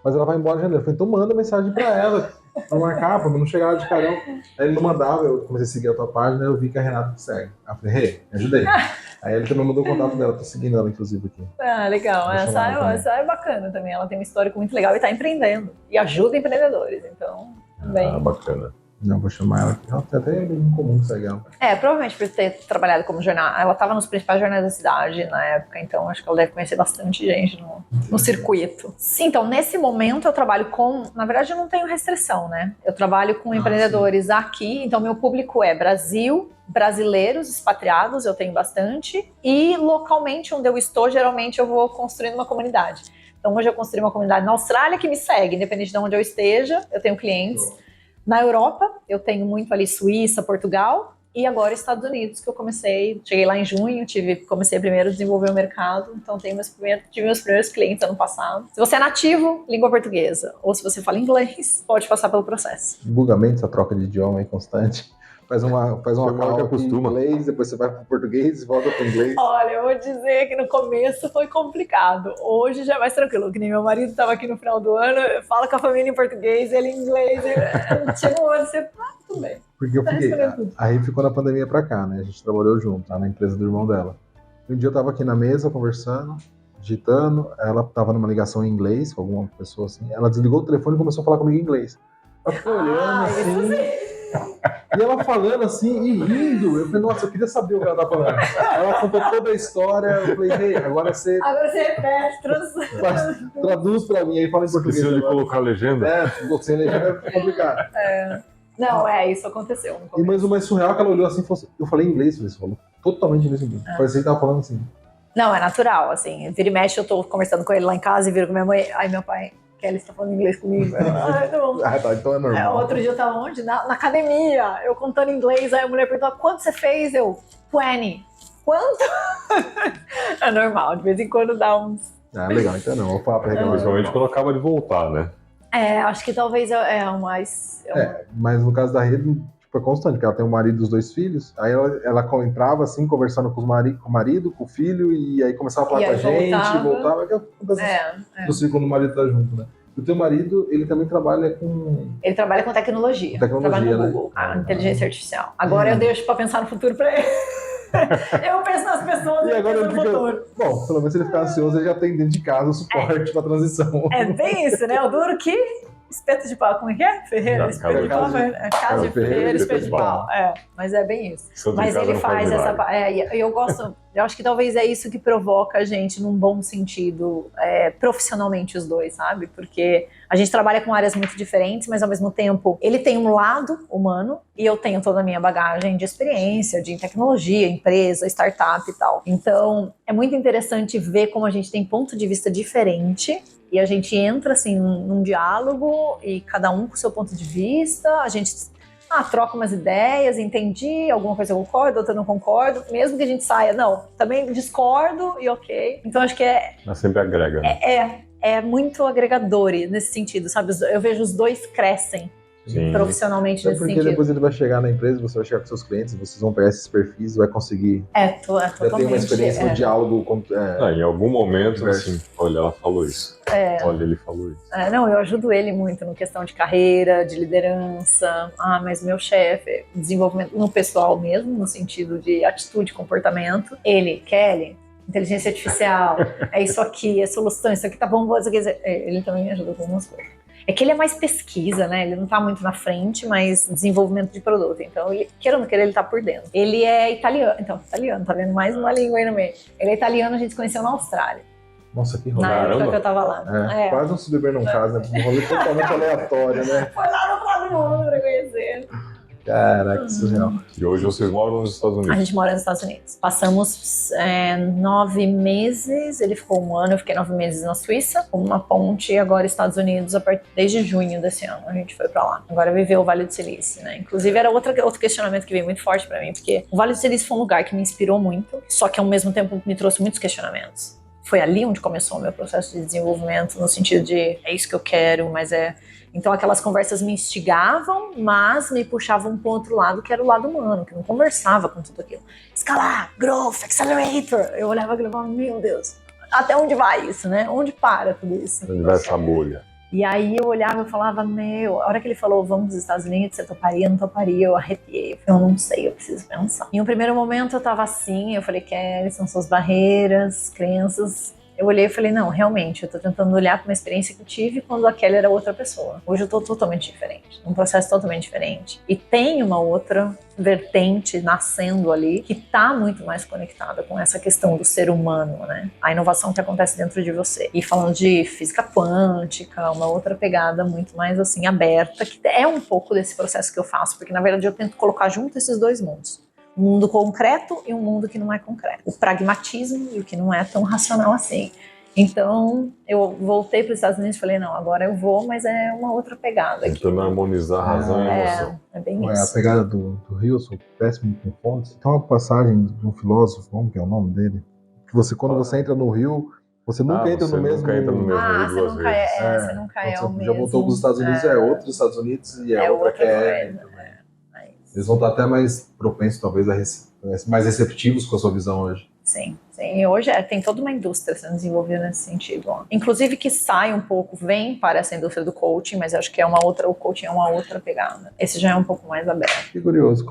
mas ela vai embora em janeiro. Eu falei, então manda mensagem pra ela, pra marcar, pra não chegar lá de carão. Aí ele não mandava, eu comecei a seguir a tua página, eu vi que a Renata te segue. Aí eu falei, me ajudei. Aí ele também mandou o contato dela, tô seguindo ela, inclusive, aqui.
Legal. Essa é bacana também. Ela tem um histórico muito legal e tá empreendendo. E ajuda empreendedores, então... Bem...
bacana.
Não, vou chamar ela aqui. Ela tem até em comum que segue ela.
Provavelmente por ter trabalhado como jornal. Ela estava nos principais jornais da cidade na época, então acho que ela deve conhecer bastante gente no circuito. Sim, então nesse momento eu trabalho com... Na verdade eu não tenho restrição, né? Eu trabalho com empreendedores aqui, então meu público é Brasil, brasileiros expatriados, eu tenho bastante, e localmente onde eu estou, geralmente eu vou construindo uma comunidade. Então hoje eu construí uma comunidade na Austrália que me segue, independente de onde eu esteja, eu tenho clientes. Na Europa, eu tenho muito ali Suíça, Portugal, e agora Estados Unidos, que eu cheguei lá em junho, comecei primeiro a desenvolver o mercado, então tive meus primeiros clientes ano passado. Se você é nativo, língua portuguesa, ou se você fala inglês, pode passar pelo processo.
Bugamente, essa troca de idioma é constante. Faz uma call aqui em inglês, depois você vai pro português e volta pro inglês.
Olha, eu vou dizer que no começo foi complicado. Hoje já é mais tranquilo, que nem meu marido estava aqui no final do ano, fala com a família em português, ele em inglês, chega um ano, você tudo bem.
Porque eu fiquei, aí ficou na pandemia pra cá, né? A gente trabalhou junto, lá na empresa do irmão dela. Um dia eu tava aqui na mesa conversando, digitando, ela tava numa ligação em inglês com alguma pessoa assim, ela desligou o telefone e começou a falar comigo em inglês. Ela ficou olhando assim... E ela falando assim e rindo. Eu falei, nossa, eu queria saber o que ela tá falando. Ela contou toda a história. Eu falei, hey, agora você
repete,
traduz pra mim. Aí fala em português.
Esqueceu de colocar a legenda?
Sem legenda é complicado.
Não, isso aconteceu.
Mas o mais surreal é que ela olhou assim e falou assim, eu falei em inglês, você falou totalmente inglês. Parecia que tava falando assim.
Não, é natural, assim. Vira e mexe, eu tô conversando com ele lá em casa e viro com minha mãe. Aí meu pai... Kelly está falando inglês comigo. Não.
Tá, então é normal.
Outro dia eu tava onde? Na academia, eu contando inglês, aí a mulher perguntou, quanto você fez? Eu, 20. Quanto? É normal, de vez em quando dá uns...
Legal, então não, vou falar pra ela.
Principalmente quando acaba de voltar, né?
Acho que talvez mais...
Mas no caso da Rede, tipo, é constante, porque ela tem o marido e os 2 filhos, aí ela entrava assim, conversando com o marido, com o filho, e aí começava a falar com a gente, voltava, que do ciclo do marido tá junto, né? O teu marido, ele também trabalha com...
Ele trabalha com tecnologia. Trabalha no Google, inteligência artificial. Agora eu deixo pra pensar no futuro pra ele. Eu penso nas pessoas e agora no futuro.
Bom, pelo menos se ele ficar ansioso, ele já tem dentro de casa o suporte pra transição.
É bem isso, né? O duro que... Espeto de pau, como é que é? Ferreira, espeto de pau. Casa de Ferreira, espeto de pau. Mas é bem isso. Mas ele faz essa parte. Eu gosto, eu acho que talvez é isso que provoca a gente, num bom sentido, profissionalmente os dois, sabe? Porque a gente trabalha com áreas muito diferentes, mas ao mesmo tempo ele tem um lado humano e eu tenho toda a minha bagagem de experiência, de tecnologia, empresa, startup e tal. Então é muito interessante ver como a gente tem ponto de vista diferente. E a gente entra, assim, num diálogo e cada um com o seu ponto de vista, a gente troca umas ideias, entendi, alguma coisa eu concordo, outra eu não concordo, mesmo que a gente saia, não, também discordo e ok. Então acho que
Mas sempre agrega, né?
É muito agregador nesse sentido, sabe? Eu vejo os dois crescem
Sim.
profissionalmente
Até
nesse
porque
sentido.
depois ele vai chegar na empresa, você vai chegar com seus clientes, vocês vão pegar esses perfis e vai conseguir
É
já ter
totalmente.
uma experiência no diálogo.
Em algum momento,
Diverso.
assim, olha, ela falou isso. Olha, ele falou isso.
Não, eu ajudo ele muito no questão de carreira, de liderança. Mas meu chefe, desenvolvimento no pessoal mesmo, no sentido de atitude, comportamento. Kelly, inteligência artificial, é isso aqui, é solução, isso aqui tá bom, ele também me ajuda com algumas coisas. É que ele é mais pesquisa, né? Ele não tá muito na frente, mas desenvolvimento de produto. Então, queira ou não queira, ele tá por dentro. Ele é italiano. Então, italiano, tá vendo mais uma língua aí no meio. Ele é italiano, a gente se conheceu na Austrália.
Nossa, que rolê.
Na época que eu tava lá.
Quase não se beber num caso, né? Um rolê totalmente aleatório, né?
Foi lá no outro lado do mundo pra conhecer.
Caraca, que surreal.
E hoje vocês moram nos Estados
A
Unidos.
gente mora nos Estados Unidos. Passamos 9 meses, ele ficou 1 ano, eu fiquei 9 meses na Suíça, com uma ponte, e agora Estados Unidos, desde junho desse ano, a gente foi pra lá. Agora viveu o Vale do Silício, né? Inclusive era outro questionamento que veio muito forte pra mim, porque o Vale do Silício foi um lugar que me inspirou muito, só que ao mesmo tempo me trouxe muitos questionamentos. Foi ali onde começou o meu processo de desenvolvimento, no sentido de, é isso que eu quero, mas Então aquelas conversas me instigavam, mas me puxavam para o outro lado, que era o lado humano, que eu não conversava com tudo aquilo. Escalar, growth, accelerator. Eu olhava aquilo e falava, meu Deus, até onde vai isso, né? Onde para tudo isso?
Onde vai essa bolha?
E aí eu olhava e falava, a hora que ele falou, vamos para os Estados Unidos, você toparia, não toparia? Eu arrepiei, eu não sei, eu preciso pensar. Em um primeiro momento eu tava assim, eu falei, Kelly, são suas barreiras, crenças. Eu olhei e falei, não, realmente, eu tô tentando olhar para uma experiência que eu tive quando a Kelly era outra pessoa. Hoje eu tô totalmente diferente, um processo totalmente diferente. E tem uma outra vertente nascendo ali que tá muito mais conectada com essa questão do ser humano, né? A inovação que acontece dentro de você. E falando de física quântica, uma outra pegada muito mais assim aberta, que é um pouco desse processo que eu faço, porque na verdade eu tento colocar junto esses dois mundos. Um mundo concreto e um mundo que não é concreto. O pragmatismo e o que não é tão racional assim. Então, eu voltei para os Estados Unidos e falei, não, agora eu vou, mas é uma outra pegada aqui.
Tentando harmonizar razão e emoção.
É bem isso.
A pegada do Rio, sou péssimo com fontes. Tem uma passagem de um filósofo, como que é o nome dele? Que quando você entra no Rio, você nunca entra no mesmo...
Nunca entra no mesmo Rio
você
duas
nunca
vezes.
você nunca é o mesmo.
Já voltou para os Estados Unidos, é outro dos Estados Unidos e é outra que é... Eles vão estar até mais propensos, talvez, mais receptivos com a sua visão hoje.
Sim. E hoje tem toda uma indústria sendo desenvolvida nesse sentido. Inclusive que sai um pouco, vem para essa indústria do coaching, mas eu acho que o coaching é uma outra pegada. Esse já é um pouco mais aberto.
Que curioso,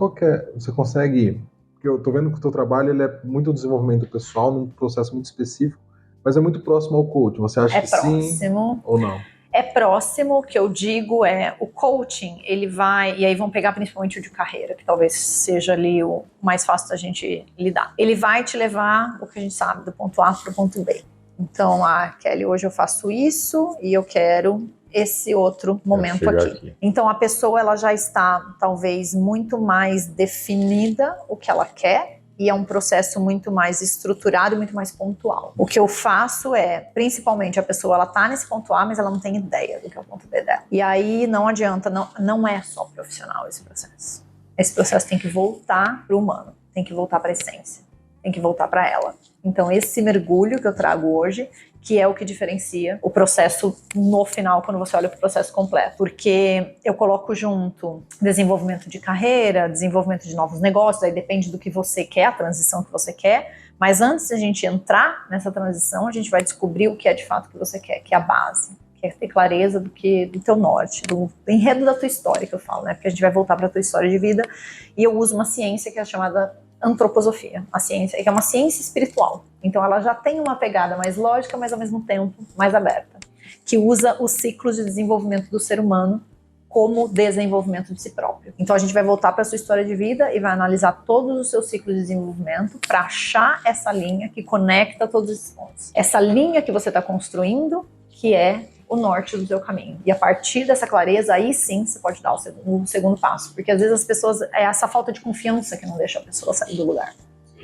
você consegue... Porque eu tô vendo que o teu trabalho ele é muito desenvolvimento pessoal, num processo muito específico, mas é muito próximo ao coaching. Você acha que
próximo.
Sim ou não?
É próximo, o que eu digo o coaching, ele vai, e aí vão pegar principalmente o de carreira, que talvez seja ali o mais fácil da gente lidar. Ele vai te levar, o que a gente sabe, do ponto A para o ponto B. Então, Kelly, hoje eu faço isso e eu quero esse outro momento aqui. Então, a pessoa ela já está, talvez, muito mais definida o que ela quer, e é um processo muito mais estruturado e muito mais pontual. O que eu faço principalmente, a pessoa ela tá nesse ponto A, mas ela não tem ideia do que é o ponto B dela. E aí não adianta, não é só profissional esse processo. Esse processo tem que voltar para o humano, tem que voltar para a essência, tem que voltar para ela. Então esse mergulho que eu trago hoje, que é o que diferencia o processo no final, quando você olha para o processo completo. Porque eu coloco junto desenvolvimento de carreira, desenvolvimento de novos negócios, aí depende do que você quer, a transição que você quer, mas antes de a gente entrar nessa transição, a gente vai descobrir o que é de fato que você quer, que é a base, que é ter clareza do teu norte, do enredo da tua história, que eu falo, né? Porque a gente vai voltar para a tua história de vida, e eu uso uma ciência que é chamada antroposofia, a ciência, que é uma ciência espiritual. Então ela já tem uma pegada mais lógica, mas ao mesmo tempo mais aberta, que usa os ciclos de desenvolvimento do ser humano como desenvolvimento de si próprio. Então a gente vai voltar para a sua história de vida e vai analisar todos os seus ciclos de desenvolvimento para achar essa linha que conecta todos esses pontos. Essa linha que você está construindo, que é o norte do teu caminho. E a partir dessa clareza, aí sim você pode dar o segundo passo. Porque às vezes as pessoas, é essa falta de confiança que não deixa a pessoa sair do lugar.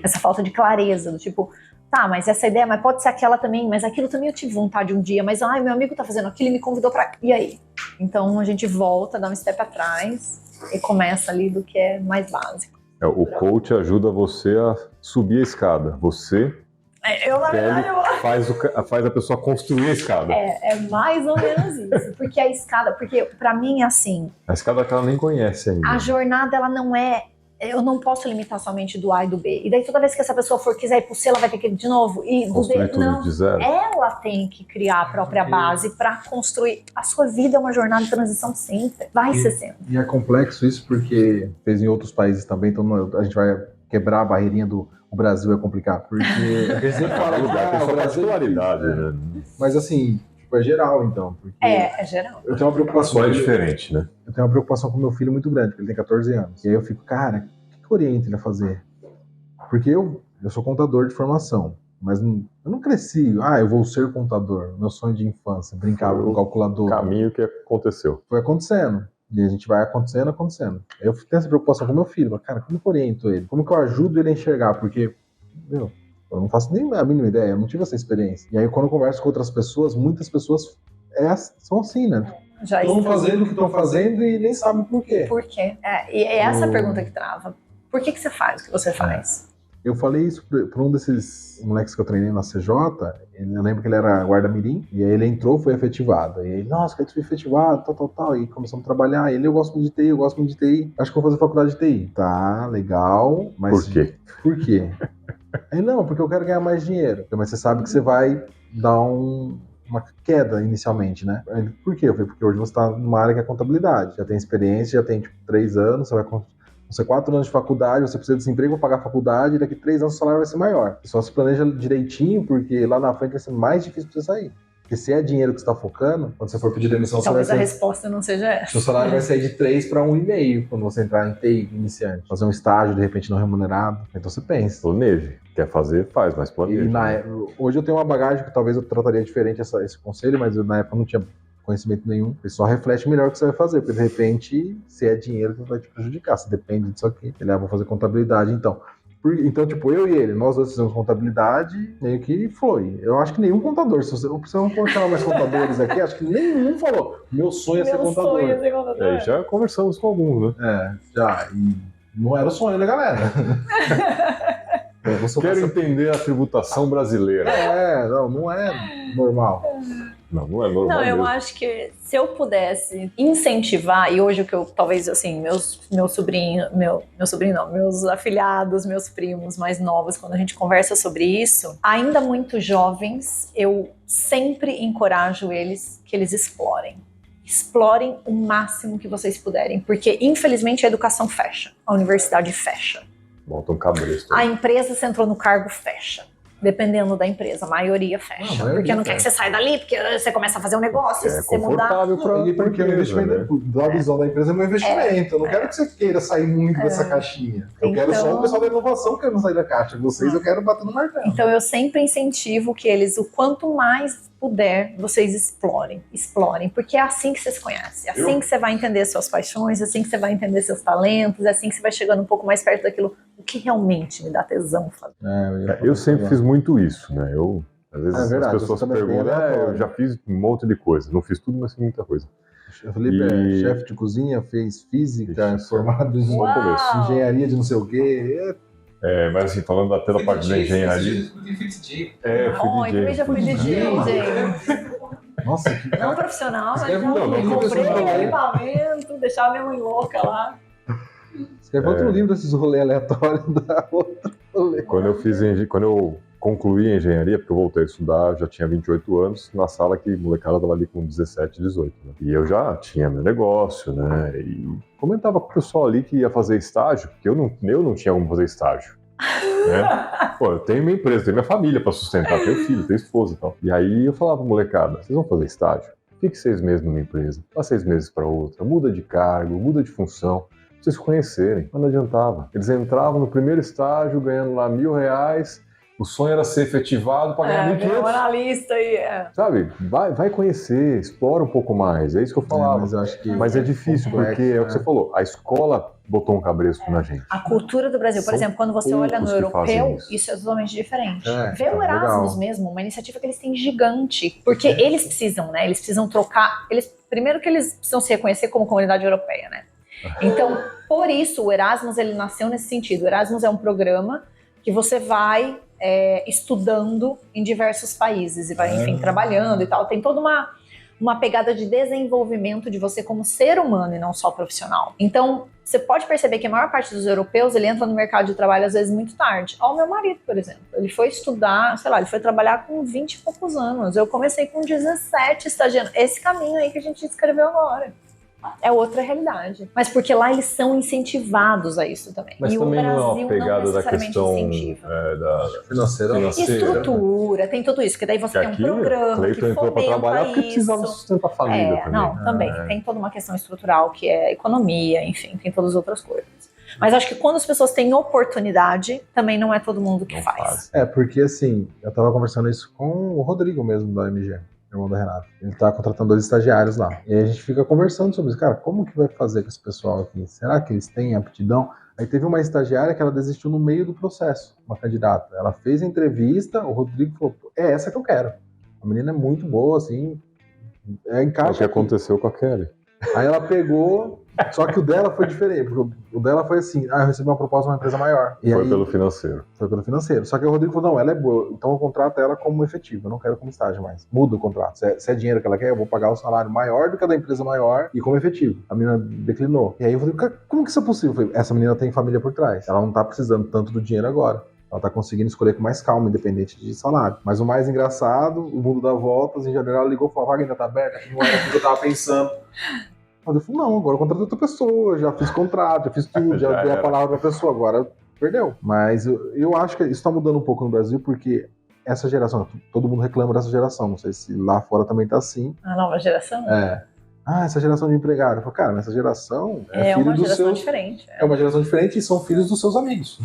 Essa falta de clareza, do tipo, tá, mas essa ideia, mas pode ser aquela também, mas aquilo também eu tive vontade um dia, mas meu amigo tá fazendo aquilo e me convidou pra... E aí? Então a gente volta, dá um step atrás e começa ali do que é mais básico.
O coach ajuda você a subir a escada. Você
Na verdade,
faz a pessoa construir a escada.
É mais ou menos isso. Porque a escada, porque pra mim, assim...
A escada que ela nem conhece ainda.
A jornada, ela não é... Eu não posso limitar somente do A e do B. E daí toda vez que essa pessoa quiser ir pro C, ela vai ter que ir de novo. E do
Construir
D,
tudo
não.
de zero.
Ela tem que criar a própria base pra construir. A sua vida é uma jornada de transição sempre. Vai ser sempre.
E é complexo isso porque fez em outros países também, então a gente vai quebrar a barreirinha do o Brasil é complicado. Porque a gente fala
Cada lugar tem
o
sua
Brasil
particularidade,
é.
né?
Mas assim, tipo, é geral então. Porque
É geral.
eu tenho uma preocupação.
Só é diferente, né?
Eu tenho uma preocupação com meu filho muito grande, porque ele tem 14 anos. E aí eu fico, cara, o que orienta ele a fazer? Porque eu sou contador de formação, mas eu não cresci, eu vou ser contador. Meu sonho de infância, brincava com calculador.
O caminho que aconteceu.
Foi acontecendo. E a gente vai acontecendo. Eu tenho essa preocupação com meu filho. Mas, cara, como que eu oriento ele? Como que eu ajudo ele a enxergar? Porque, eu não faço nem a mínima ideia, eu não tive essa experiência. E aí, quando eu converso com outras pessoas, muitas pessoas são assim, né? Estão fazendo o que estão fazendo e nem sabem por quê.
Por quê? E é essa a pergunta que trava. Por que você faz o que você faz?
Eu falei isso para um desses moleques que eu treinei na CJ. Eu lembro que ele era guarda-mirim, e aí ele entrou, foi efetivado. E aí, nossa, quero ser efetivado, tal. E começamos a trabalhar. Eu gosto muito de TI, acho que vou fazer faculdade de TI. Tá, legal, mas...
Por quê?
Por quê? Aí, não, porque eu quero ganhar mais dinheiro. Mas você sabe que você vai dar uma queda inicialmente, né? Aí, por quê? Eu falei, porque hoje você está numa área que é contabilidade. Já tem experiência, já tem 3 anos, você 4 anos de faculdade, você precisa desse emprego para pagar a faculdade, e daqui 3 anos o salário vai ser maior. Você só se planeja direitinho, porque lá na frente vai ser mais difícil para você sair. Porque se é dinheiro que você está focando, quando você for pedir demissão,
talvez
você vai
a resposta não seja essa.
Seu salário vai sair de 3 para 1,5 quando você entrar em TI iniciante. Fazer um estágio, de repente, não remunerado. Então você pensa.
Planeje. Quer fazer, faz, mas planeje.
Hoje eu tenho uma bagagem que talvez eu trataria diferente esse conselho, mas na época eu não tinha conhecimento nenhum. Você só reflete melhor o que você vai fazer, porque de repente, se é dinheiro que vai te prejudicar, se depende disso aqui. Ele vai fazer contabilidade, então. Então, tipo, eu e ele, nós dois fizemos contabilidade, meio que foi. Eu acho que nenhum contador, se você não precisamos chamar mais contadores aqui, acho que nenhum falou, meu sonho é ser contador.
Já conversamos com alguns, né?
Já. E não era o sonho da galera.
Quero entender a tributação brasileira.
Não é normal.
Não é normal.
Não, eu
mesmo.
acho que se eu pudesse incentivar, e hoje o que eu, talvez assim, meus afilhados, meus primos mais novos, quando a gente conversa sobre isso, ainda muito jovens, eu sempre encorajo eles que eles explorem. Explorem o máximo que vocês puderem, porque infelizmente a educação fecha, a universidade fecha.
Bota um cabresto.
A empresa, você entrou no cargo, fecha. Dependendo da empresa, a maioria fecha. Porque não quer que você saia dali, porque você começa a fazer um negócio, se você mudar...
Porque o investimento, da visão da empresa, é um investimento. Eu não quero que você queira sair muito dessa caixinha. Eu quero só o pessoal da inovação querendo sair da caixa. Vocês eu quero bater no martelo.
Então eu sempre incentivo que eles, o quanto mais puder, vocês explorem, porque é assim que você se conhece, é assim que você vai entender suas paixões, é assim que você vai entender seus talentos, é assim que você vai chegando um pouco mais perto daquilo, o que realmente me dá tesão fazer.
Eu sempre fiz muito isso, né? Às vezes
verdade,
as pessoas perguntam, eu já fiz um monte de coisa, não fiz tudo, mas fiz muita coisa.
O Felipe é chefe de cozinha, fez física, formado em engenharia de não sei o quê.
Mas assim, falando até da parte da engenharia.
Eu também já fui DJ, gente.
Nossa,
não profissional, mas
não
comprei equipamento, deixava minha mãe louca lá.
Escreve outro livro desses rolês aleatórios da outra rolê.
Quando eu concluí a engenharia, porque eu voltei a estudar, já tinha 28 anos, na sala que molecada estava ali com 17, 18. Né? E eu já tinha meu negócio, né? E comentava com o pessoal ali que ia fazer estágio, porque eu não tinha como fazer estágio. Né? Pô, eu tenho minha empresa, tenho minha família para sustentar, tenho filho, tenho esposa e tal. E aí eu falava, molecada, vocês vão fazer estágio? Fique 6 meses numa empresa, vá 6 meses para outra, muda de cargo, muda de função. Pra vocês se conhecerem, mas não adiantava. Eles entravam no primeiro estágio ganhando lá R$1.000, o sonho era ser efetivado para ganhar R$1.500.
Analista aí,
Sabe, vai conhecer, explora um pouco mais, é isso que eu falava. Mas é difícil, porque é o que você falou, a escola botou um cabresto na gente.
A cultura do Brasil, por exemplo, quando você olha no europeu, isso é totalmente diferente. Vê o Erasmus mesmo, uma iniciativa que eles têm gigante, porque eles precisam, né? Eles precisam trocar, primeiro que eles precisam se reconhecer como comunidade europeia, né? Então, por isso, o Erasmus, ele nasceu nesse sentido. O Erasmus é um programa que você vai estudando em diversos países e vai, enfim, trabalhando e tal. Tem toda uma pegada de desenvolvimento de você como ser humano e não só profissional. Então, você pode perceber que a maior parte dos europeus, ele entra no mercado de trabalho às vezes muito tarde. Ó, o meu marido, por exemplo, ele foi estudar, sei lá, ele foi trabalhar com 20 e poucos anos. Eu comecei com 17 estagiando. Esse caminho aí que a gente descreveu agora. É outra realidade. Mas porque lá eles são incentivados a isso também.
Mas
e
também
o Brasil
não é uma pegada da questão
incentiva.
Financeira.
Estrutura, tem tudo isso, que daí você tem um programa
Cleiton
que
entrou para trabalhar porque precisava
isso.
sustentar a família também.
Não, também. Tem toda uma questão estrutural que é economia, enfim, tem todas as outras coisas. Mas acho que quando as pessoas têm oportunidade, também não é todo mundo que
Não
faz.
Porque assim, eu tava conversando isso com o Rodrigo mesmo, da MG. Irmão da Renata. Ele tá contratando 2 estagiários lá. E aí a gente fica conversando sobre isso. Cara, como que vai fazer com esse pessoal aqui? Será que eles têm aptidão? Aí teve uma estagiária que ela desistiu no meio do processo, uma candidata. Ela fez a entrevista, o Rodrigo falou, é essa que eu quero. A menina é muito boa, assim, encaixa.
O que aconteceu com a Kelly.
Aí ela pegou, só que o dela foi diferente, porque o dela foi assim, eu recebi uma proposta de uma empresa maior. E
Foi
aí,
pelo financeiro.
Foi pelo financeiro. Só que o Rodrigo falou, não, ela é boa, então eu contrato ela como efetivo, eu não quero como estágio mais. Muda o contrato. Se é dinheiro que ela quer, eu vou pagar o salário maior do que a da empresa maior e como efetivo. A menina declinou. E aí eu falei, cara, como que isso é possível? Eu falei, essa menina tem família por trás. Ela não tá precisando tanto do dinheiro agora. Ela tá conseguindo escolher com mais calma, independente de salário. Mas o mais engraçado, o mundo dá voltas, em janeiro ela ligou e falou, a vaga ainda tá aberta, que não era o que eu tava pensando. Mas eu falei, não, agora eu contratei outra pessoa, já fiz contrato, já fiz tudo, já dei a palavra pra pessoa, agora perdeu. Mas eu acho que isso tá mudando um pouco no Brasil, porque essa geração, todo mundo reclama dessa geração, não sei se lá fora também tá assim.
A nova geração?
Essa geração de empregado. Eu falo, cara, mas essa geração
é
filho
uma
dos
geração
seus...
diferente.
É uma geração diferente e são filhos dos seus amigos.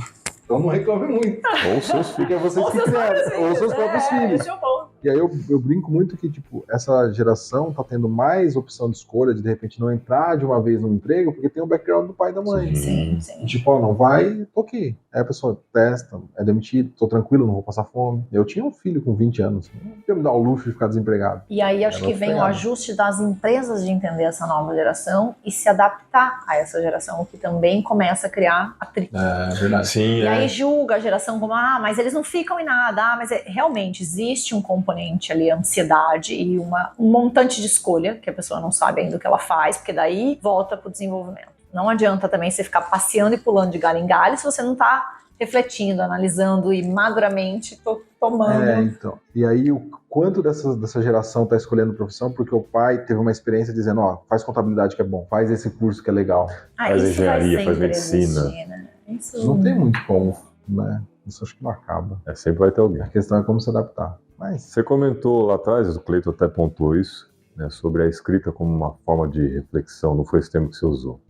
Então não reclame muito.
Ou seus filhos.
Porque vocês que criaram, ou seus próprios filhos.
Esse é o ponto.
E aí eu brinco muito que, tipo, essa geração tá tendo mais opção de escolha, de repente não entrar de uma vez no emprego, porque tem o background do pai e da mãe.
Sim.
E, tipo, ó, não vai, tô aqui. Aí a pessoa testa, é demitido, tô tranquilo, não vou passar fome. Eu tinha um filho com 20 anos, não podia me dar o luxo de ficar desempregado.
E aí acho que vem o ajuste das empresas de entender essa nova geração e se adaptar a essa geração, o que também começa a criar atrito.
É verdade.
Sim,
e aí julga a geração como, mas eles não ficam em nada, mas realmente existe um componente ali, a ansiedade e um montante de escolha, que a pessoa não sabe ainda o que ela faz, porque daí volta pro desenvolvimento. Não adianta também você ficar passeando e pulando de galho em galho se você não tá refletindo, analisando e maduramente tomando.
Então. E aí, o quanto dessa geração tá escolhendo profissão porque o pai teve uma experiência dizendo, faz contabilidade que é bom, faz esse curso que é legal.
Faz engenharia, faz medicina.
Existir, né? Isso...
Não tem muito como, né? Isso acho que não acaba.
Sempre vai ter alguém.
A questão é como se adaptar. Mas...
Você comentou lá atrás, o Cleiton até pontuou isso, né, sobre a escrita como uma forma de reflexão, não foi esse termo que você usou.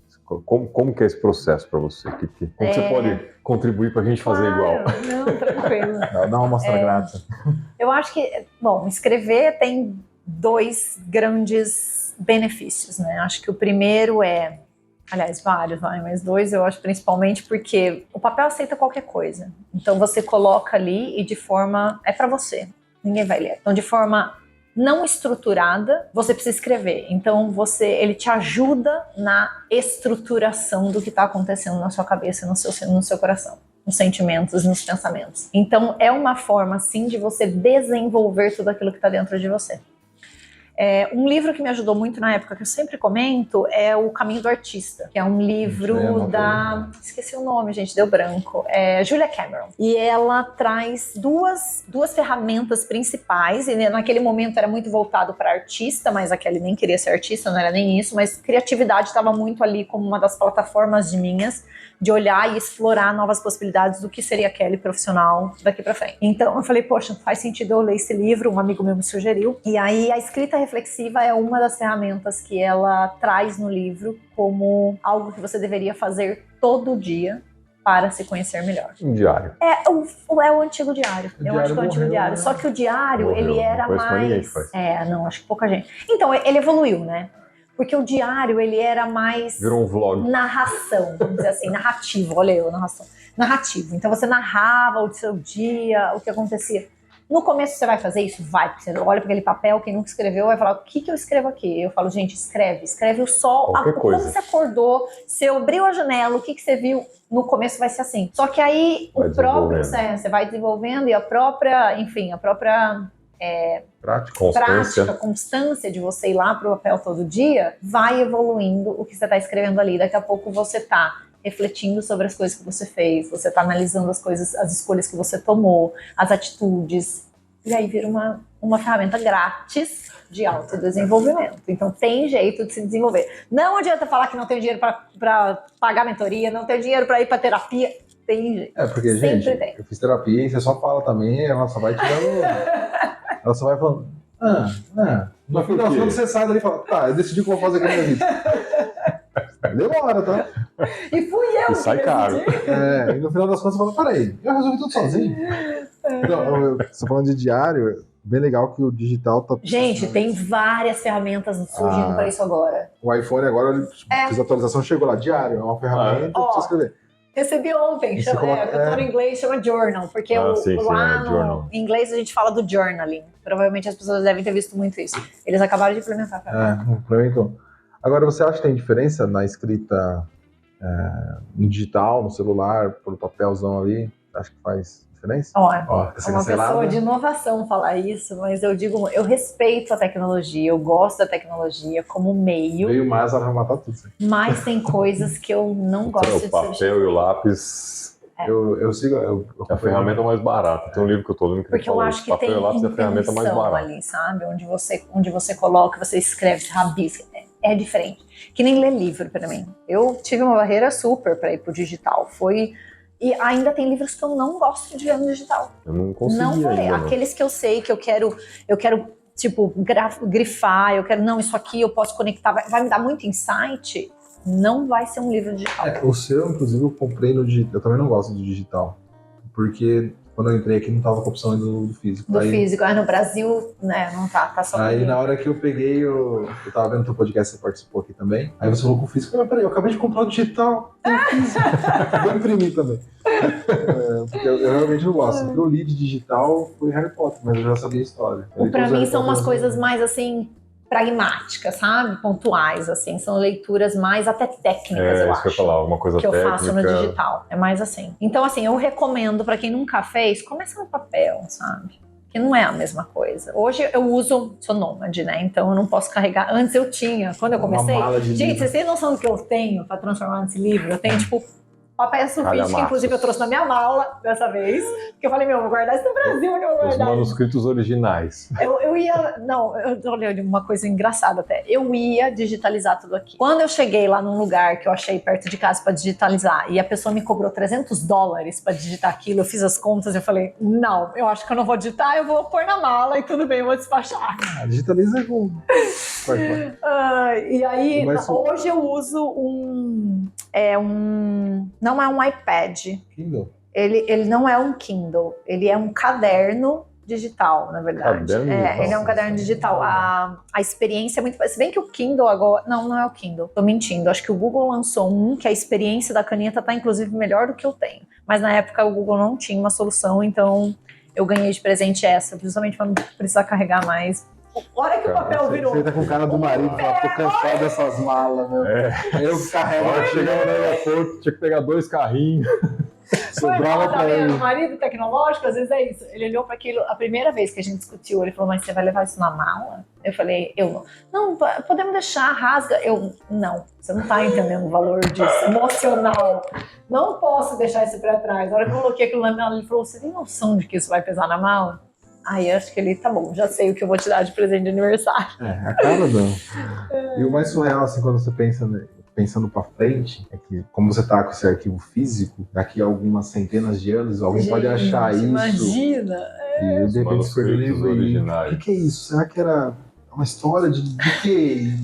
Como que é esse processo para você? Como você pode contribuir para a gente fazer igual?
Não, tranquilo.
Dá uma amostra grátis.
Eu acho que, escrever tem 2 grandes benefícios, né? Acho que o primeiro aliás, vários, mas 2 eu acho principalmente porque o papel aceita qualquer coisa. Então você coloca ali e de forma... é para você, ninguém vai ler. Então de forma não estruturada, você precisa escrever. Então ele te ajuda na estruturação do que está acontecendo na sua cabeça, no seu coração, nos sentimentos, nos pensamentos. Então é uma forma, sim, de você desenvolver tudo aquilo que está dentro de você. Um livro que me ajudou muito na época, que eu sempre comento, é O Caminho do Artista, que é um livro da... esqueci o nome, gente, deu branco. Julia Cameron. E ela traz duas ferramentas principais, e naquele momento era muito voltado para artista, mas a Kelly nem queria ser artista, não era nem isso, mas criatividade estava muito ali como uma das plataformas minhas, de olhar e explorar novas possibilidades do que seria a Kelly profissional daqui pra frente. Então eu falei, poxa, faz sentido eu ler esse livro, um amigo meu me sugeriu. E aí a escrita reflexiva é uma das ferramentas que ela traz no livro como algo que você deveria fazer todo dia para se conhecer melhor.
Um diário.
É o antigo diário. Eu acho que é o antigo diário.
Né?
Só que o diário, ele era mais... não, acho que pouca gente. Então, ele evoluiu, né? Porque o diário, ele era mais...
virou um vlog.
Narração, vamos dizer assim, narrativo. Olha eu, narração. Narrativo. Então você narrava o seu dia, o que acontecia. No começo você vai fazer isso? Vai, porque você olha para aquele papel, quem nunca escreveu vai falar, o que eu escrevo aqui? Eu falo, gente, escreve o sol, como você acordou, você abriu a janela, o que você viu? No começo vai ser assim. Só que aí o próprio, você vai desenvolvendo e a própria prática, constância de você ir lá pro papel todo dia, vai evoluindo o que você está escrevendo ali. Daqui a pouco você está refletindo sobre as coisas que você fez, você está analisando as coisas, as escolhas que você tomou, as atitudes, e aí vira uma ferramenta grátis de autodesenvolvimento. Então tem jeito de se desenvolver. Não adianta falar que não tem dinheiro para pagar mentoria, não tem dinheiro para ir para terapia. Tem jeito.
Porque,
sempre
gente,
tem.
Eu fiz terapia e você só fala também, ela só vai te dando... ela só vai falando, no fim das contas você sai dali e fala, tá, eu decidi o que eu vou fazer com a minha vida. Demora, tá?
E fui eu que
sai caro.
E no final das contas você fala, peraí, eu resolvi tudo sozinho. Então, você falando de diário, bem legal que o digital tá...
Gente, tem várias ferramentas surgindo para isso agora.
O iPhone agora, ele fez a atualização, chegou lá, diário, é uma ferramenta pra você escrever.
Recebi ontem, eu tô no inglês, chama Journal, porque em inglês a gente fala do journaling. Provavelmente as pessoas devem ter visto muito isso. Eles acabaram de implementar.
Implementou. Agora, você acha que tem diferença na escrita no digital, no celular, pelo papelzão ali? Acho que faz diferença?
Uma pessoa de inovação falar isso, mas eu digo, eu respeito a tecnologia, eu gosto da tecnologia como meio.
Veio mais, ela vai matar tudo.
Mas tem coisas que eu não gosto de
o papel e o lápis.
Eu sigo.
É a ferramenta mais barata. Tem um livro que eu tô lendo que
porque eu acho que
papel
tem
e lápis é a ferramenta mais barata
ali, sabe? Onde você coloca, você escreve, rabisca. É diferente. Que nem ler livro pra mim. Eu tive uma barreira super pra ir pro digital. E ainda tem livros que eu não gosto de ler no digital.
Eu não consegui
não vou ler. Aqueles que eu sei que eu quero tipo, grifar, isso aqui eu posso conectar, vai me dar muito insight, não vai ser um livro digital.
O seu, inclusive, eu comprei no digital. Eu também não gosto do digital. Porque quando eu entrei aqui não tava com a opção do físico.
Físico. No Brasil, né, não tá só
aí na hora que eu peguei, eu tava vendo o teu podcast, você participou aqui também. Aí você falou com o físico, peraí, eu acabei de comprar o digital, tem físico. Vou imprimir também. Porque eu realmente não gosto. O que eu li de digital foi Harry Potter, mas eu já sabia a história.
Pra mim são umas coisas mais assim, pragmáticas, sabe? Pontuais, assim. São leituras mais até técnicas, eu acho.
Que eu ia falar, uma coisa
que
técnica.
eu faço no digital. É mais assim. Então, assim, eu recomendo pra quem nunca fez, começa no papel, sabe? Que não é a mesma coisa. Hoje eu sou nômade, né? Então eu não posso carregar. Antes eu tinha, quando eu comecei. Gente, vocês têm noção do que eu tenho pra transformar nesse livro? Eu tenho, tipo, papel sulfite, que inclusive eu trouxe na minha mala dessa vez, porque eu falei, vou guardar isso no Brasil, onde eu vou guardar.
Os manuscritos originais.
Olha, uma coisa engraçada até, eu ia digitalizar tudo aqui. Quando eu cheguei lá num lugar que eu achei perto de casa para digitalizar, e a pessoa me cobrou $300 para digitar aquilo, eu fiz as contas e eu falei, não, eu acho que eu não vou digitar, eu vou pôr na mala e tudo bem, eu vou despachar.
Digitaliza com...
E aí, hoje eu uso não é um iPad.
Kindle?
Ele não é um Kindle, ele é um caderno digital, na verdade. Ele é um caderno digital. A experiência é muito... Se bem que o Kindle agora... Não é o Kindle, tô mentindo. Acho que o Google lançou que a experiência da caneta tá, inclusive, melhor do que eu tenho. Mas na época o Google não tinha uma solução, então eu ganhei de presente essa, justamente para não precisar carregar mais. Olha que o papel virou.
Você tá com cara do marido, fala, tô cansado dessas malas, meu. Eu carrego.
Agora chegava no aeroporto, tinha que pegar 2 carrinhos.
Sobrava pra ele. O marido tecnológico, às vezes é isso. Ele olhou para aquilo, a primeira vez que a gente discutiu, ele falou, mas você vai levar isso na mala? Eu falei, não, podemos deixar, rasga. Não, você não tá entendendo o valor disso, emocional. Não posso deixar isso para trás. Na hora que eu coloquei aquilo na mala, ele falou, você tem noção de que isso vai pesar na mala? Aí eu acho que ele, tá bom, já sei o que eu vou te dar de presente de aniversário.
Acaba não. E o mais surreal, assim, quando você pensa pensando pra frente, é que como você tá com esse arquivo físico, daqui a algumas centenas de anos, alguém pode achar isso.
Imagina!
E de repente você perde o livro e o que é isso? Será que era uma história de quê?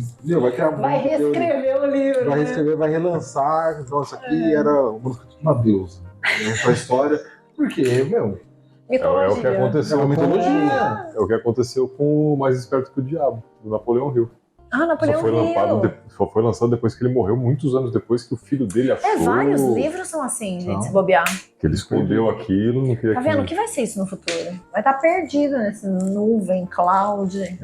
Vai
reescrever o livro.
Vai reescrever, vai relançar. Nossa, aqui era o manuscrito de uma deusa. Essa história. Por quê, meu?
Mitologia.
É o que aconteceu
mitologia.
É o que aconteceu com o Mais Esperto que o Diabo, do Napoleão Hill.
Napoleão Hill.
Só foi lançado depois que ele morreu, muitos anos depois que o filho dele achou.
Vários livros são assim, gente, se bobear.
Que ele escondeu aquilo, não queria.
Tá vendo? O que vai ser isso no futuro? Vai estar perdido nessa nuvem, cloud.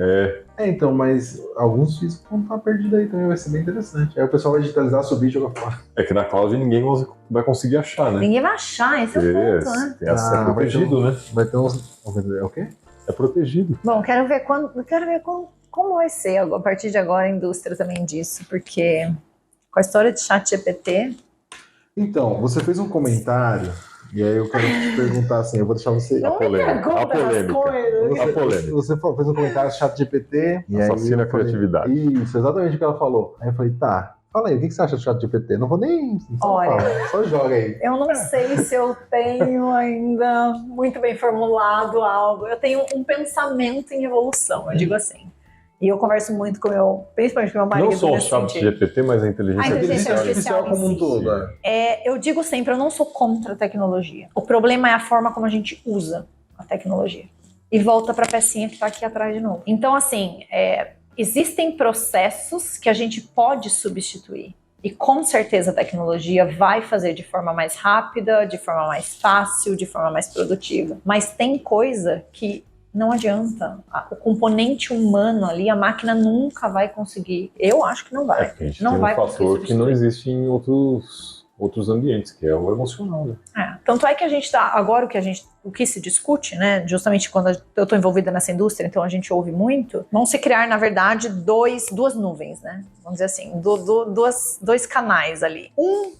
Então, mas alguns físicos vão estar perdidos aí também, vai ser bem interessante. Aí o pessoal vai digitalizar, subir e jogar fora.
É que na cloud ninguém vai conseguir achar, né?
Ninguém vai achar, esse é o ponto, né?
É protegido, né?
Vai ter uns... É o quê?
É protegido.
Bom, quero ver como vai ser a partir de agora a indústria também disso, porque com a história de ChatGPT...
Então, você fez um comentário, e aí eu quero te perguntar assim, eu vou deixar você...
Não me pergunta as coisas.
Você fez um comentário ChatGPT, e aí
assassina a criatividade.
Isso, exatamente o que ela falou. Aí eu falei, tá, fala aí, o que você acha do ChatGPT? Não vou nem... Só joga aí.
Eu não sei se eu tenho ainda muito bem formulado algo. Eu tenho um pensamento em evolução, eu digo assim. E eu converso muito principalmente com meu marido.
Não só o ChatGPT, mas a inteligência
artificial como um todo.
Eu digo sempre, eu não sou contra a tecnologia. O problema é a forma como a gente usa a tecnologia. E volta para a pecinha que está aqui atrás de novo. Então, assim, existem processos que a gente pode substituir. E com certeza a tecnologia vai fazer de forma mais rápida, de forma mais fácil, de forma mais produtiva. Mas tem coisa que não adianta. O componente humano ali, a máquina nunca vai conseguir. Eu acho que não vai.
A gente
não
tem
vai
um fator que não existe em outros ambientes, que é o emocional, né?
Tanto é que a gente está agora o que se discute, né? Justamente quando eu estou envolvida nessa indústria, então a gente ouve muito. Vão se criar, na verdade, duas nuvens, né? Vamos dizer assim, dois canais ali. Um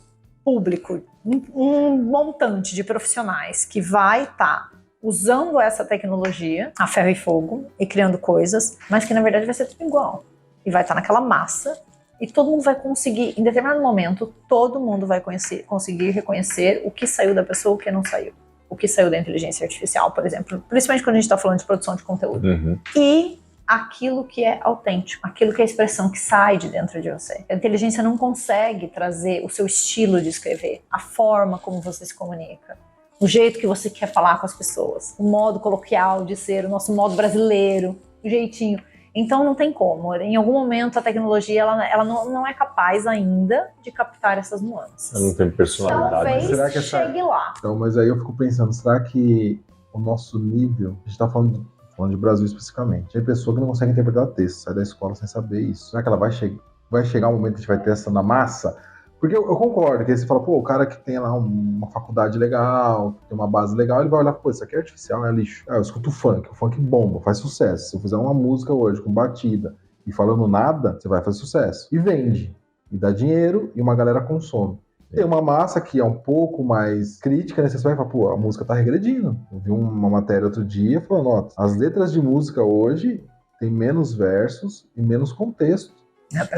público, um montante de profissionais que vai estar usando essa tecnologia a ferro e fogo e criando coisas, mas que na verdade vai ser tudo igual. E vai estar naquela massa e todo mundo vai conseguir, em determinado momento, todo mundo vai conseguir reconhecer o que saiu da pessoa, o que não saiu. O que saiu da inteligência artificial, por exemplo. Principalmente quando a gente está falando de produção de conteúdo.
Uhum.
E aquilo que é autêntico, aquilo que é a expressão que sai de dentro de você. A inteligência não consegue trazer o seu estilo de escrever, a forma como você se comunica, o jeito que você quer falar com as pessoas, o modo coloquial de ser, o nosso modo brasileiro, o jeitinho. Então não tem como. Em algum momento a tecnologia ela não é capaz ainda de captar essas nuances.
Ela não tem personalidade.
Talvez
será que
chegue lá.
Então, mas aí eu fico pensando, será que o nosso nível, a gente está falando de Brasil especificamente, tem pessoa que não consegue interpretar texto, sai da escola sem saber isso. Será que ela vai chegar um momento que a gente vai ter essa na massa? Porque eu concordo, que aí você fala, o cara que tem lá uma faculdade legal, tem uma base legal, ele vai olhar, isso aqui é artificial, é lixo. Eu escuto o funk bomba, faz sucesso. Se eu fizer uma música hoje com batida e falando nada, você vai fazer sucesso. E vende, e dá dinheiro, e uma galera consome. Tem uma massa que é um pouco mais crítica, né? Você vai falar, a música tá regredindo. Eu vi uma matéria outro dia falando, as letras de música hoje tem menos versos e menos contexto.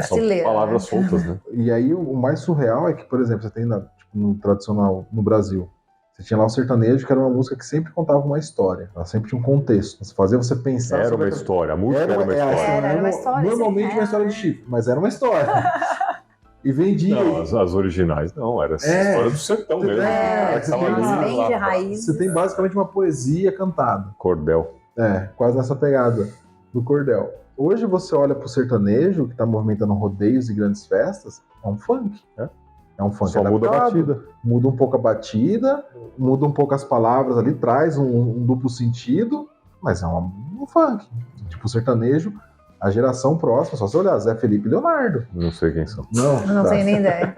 São palavras soltas, né?
E aí o mais surreal é que, por exemplo, você tem no tradicional, no Brasil, você tinha lá o sertanejo, que era uma música que sempre contava uma história. Ela sempre tinha um contexto. Fazia você pensar...
Era uma história, a música era uma história.
Era uma história.
Normalmente uma história de chifre, mas era uma história. E vendia.
Não, as originais não, era a história do sertão mesmo.
Bem de raiz.
Você tem basicamente uma poesia cantada.
Cordel.
Quase nessa pegada do cordel. Hoje você olha pro sertanejo, que tá movimentando rodeios e grandes festas, é um funk. É um funk
só
adaptado.
Muda a batida.
Muda um pouco a batida, muda um pouco as palavras ali, traz um duplo sentido, mas é um funk. Tipo, o sertanejo, a geração próxima, só se olhar, Zé Felipe e Leonardo.
Não sei quem são.
Não tenho nem ideia.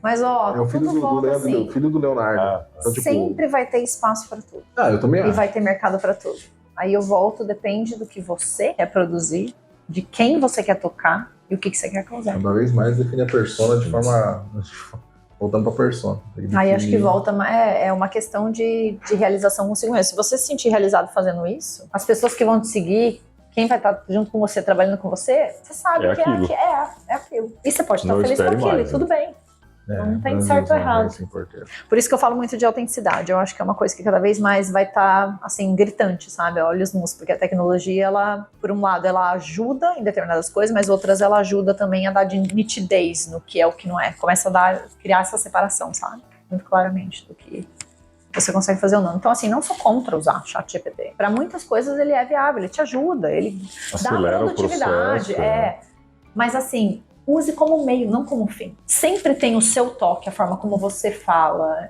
Mas,
é o filho do filho do Leonardo.
Então, tipo, sempre vai ter espaço para tudo.
Eu também acho.
E vai ter mercado para tudo. Aí eu volto, depende do que você quer produzir, de quem você quer tocar e o que você quer causar.
Cada vez mais define a persona de forma... Voltando pra persona.
Aí acho que volta, é uma questão de realização consigo mesmo. Se você se sentir realizado fazendo isso, as pessoas que vão te seguir, quem vai estar junto com você, trabalhando com você, você sabe que é aquilo. E você pode estar feliz com aquilo, e tudo bem. Não tem certo ou errado. Por isso que eu falo muito de autenticidade. Eu acho que é uma coisa que cada vez mais vai estar, assim, gritante, sabe? Olhos nus, porque a tecnologia, ela, por um lado, ela ajuda em determinadas coisas, mas outras ela ajuda também a dar de nitidez no que é o que não é. Começa a criar essa separação, sabe? Muito claramente do que você consegue fazer ou não. Então, assim, não sou contra usar ChatGPT. Para muitas coisas ele é viável, ele te ajuda, ele
acelera
dá produtividade,
o processo,
Mas assim, use como meio, não como fim. Sempre tem o seu toque, a forma como você fala.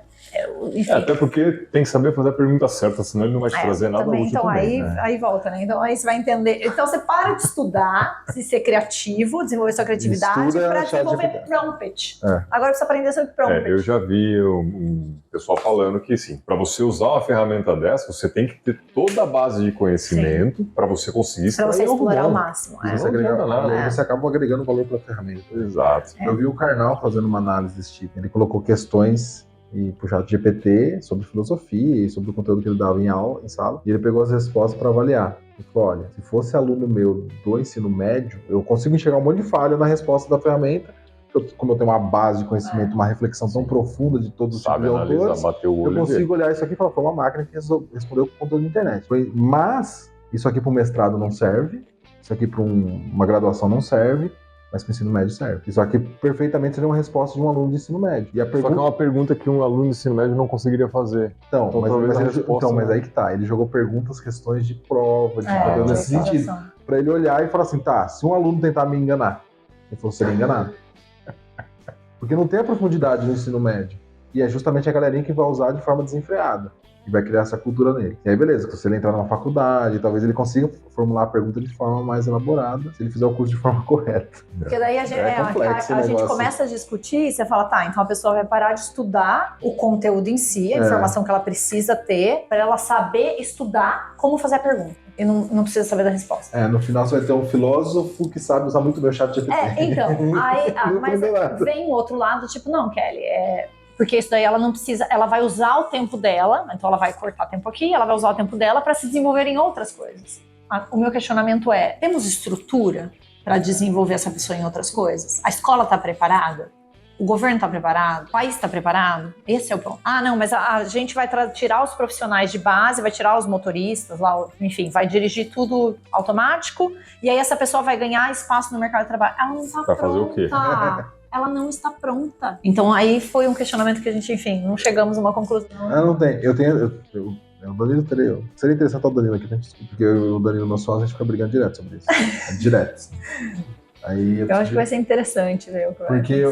Enfim.
Até porque tem que saber fazer a pergunta certa, senão ele não vai te trazer nada
também,
útil
então,
também.
aí volta, né? Então aí você vai entender. Então você para de estudar, se ser criativo, desenvolver sua criatividade para desenvolver prompt. Agora precisa aprender sobre prompt.
Eu já vi um pessoal falando que, sim, para você usar uma ferramenta dessa, você tem que ter toda a base de conhecimento para você conseguir
para você explorar ao máximo.
Você acaba agregando valor para a ferramenta.
Exato.
Eu vi o Karnal fazendo uma análise desse tipo. Ele colocou questões e pro ChatGPT sobre filosofia e sobre o conteúdo que ele dava em aula, em sala, e ele pegou as respostas para avaliar. Ele falou, olha, se fosse aluno meu do ensino médio, eu consigo enxergar um monte de falha na resposta da ferramenta, como eu tenho uma base de conhecimento, uma reflexão tão profunda de todos os tipos de autores, eu consigo olhar isso aqui e falar, foi uma máquina que respondeu com conteúdo da internet. Mas isso aqui para o mestrado não serve, isso aqui para uma graduação não serve, mas para o ensino médio serve. Isso aqui perfeitamente seria uma resposta de um aluno de ensino médio. E a pergunta...
Só que é uma pergunta que um aluno de ensino médio não conseguiria fazer.
Mas aí que tá. Ele jogou perguntas, questões de prova, de nesse sentido. Para ele olhar e falar assim, tá, se um aluno tentar me enganar, ele falou, seria enganado. Porque não tem a profundidade no ensino médio. E é justamente a galerinha que vai usar de forma desenfreada. E vai criar essa cultura nele. E aí, beleza, se ele entrar numa faculdade, talvez ele consiga formular a pergunta de forma mais elaborada, se ele fizer o curso de forma correta.
Porque daí a gente começa a discutir e você fala, tá, então a pessoa vai parar de estudar o conteúdo em si, a informação que ela precisa ter, para ela saber estudar como fazer a pergunta. E não precisa saber da resposta.
No final você vai ter um filósofo que sabe usar muito bem o ChatGPT.
Então, mas vem o outro lado, tipo, não, Kelly, porque isso daí ela não precisa, ela vai usar o tempo dela, então ela vai cortar tempo aqui, ela vai usar o tempo dela para se desenvolver em outras coisas. O meu questionamento é, temos estrutura para desenvolver essa pessoa em outras coisas? A escola está preparada? O governo está preparado? O país está preparado? Esse é o ponto. Não, mas a gente vai tirar os profissionais de base, vai tirar os motoristas, lá, enfim, vai dirigir tudo automático, e aí essa pessoa vai ganhar espaço no mercado de trabalho. Ela não está pronta.
Fazer o quê?
Ela não está pronta. Então aí foi um questionamento que a gente, enfim, não chegamos a uma conclusão.
Não tem. O Danilo seria interessante o Danilo aqui pra gente discutir, porque o Danilo e o meu sócio, a gente fica brigando direto sobre isso. Direto. Assim. Aí
eu acho que vai ser interessante ver o que vai
acontecer.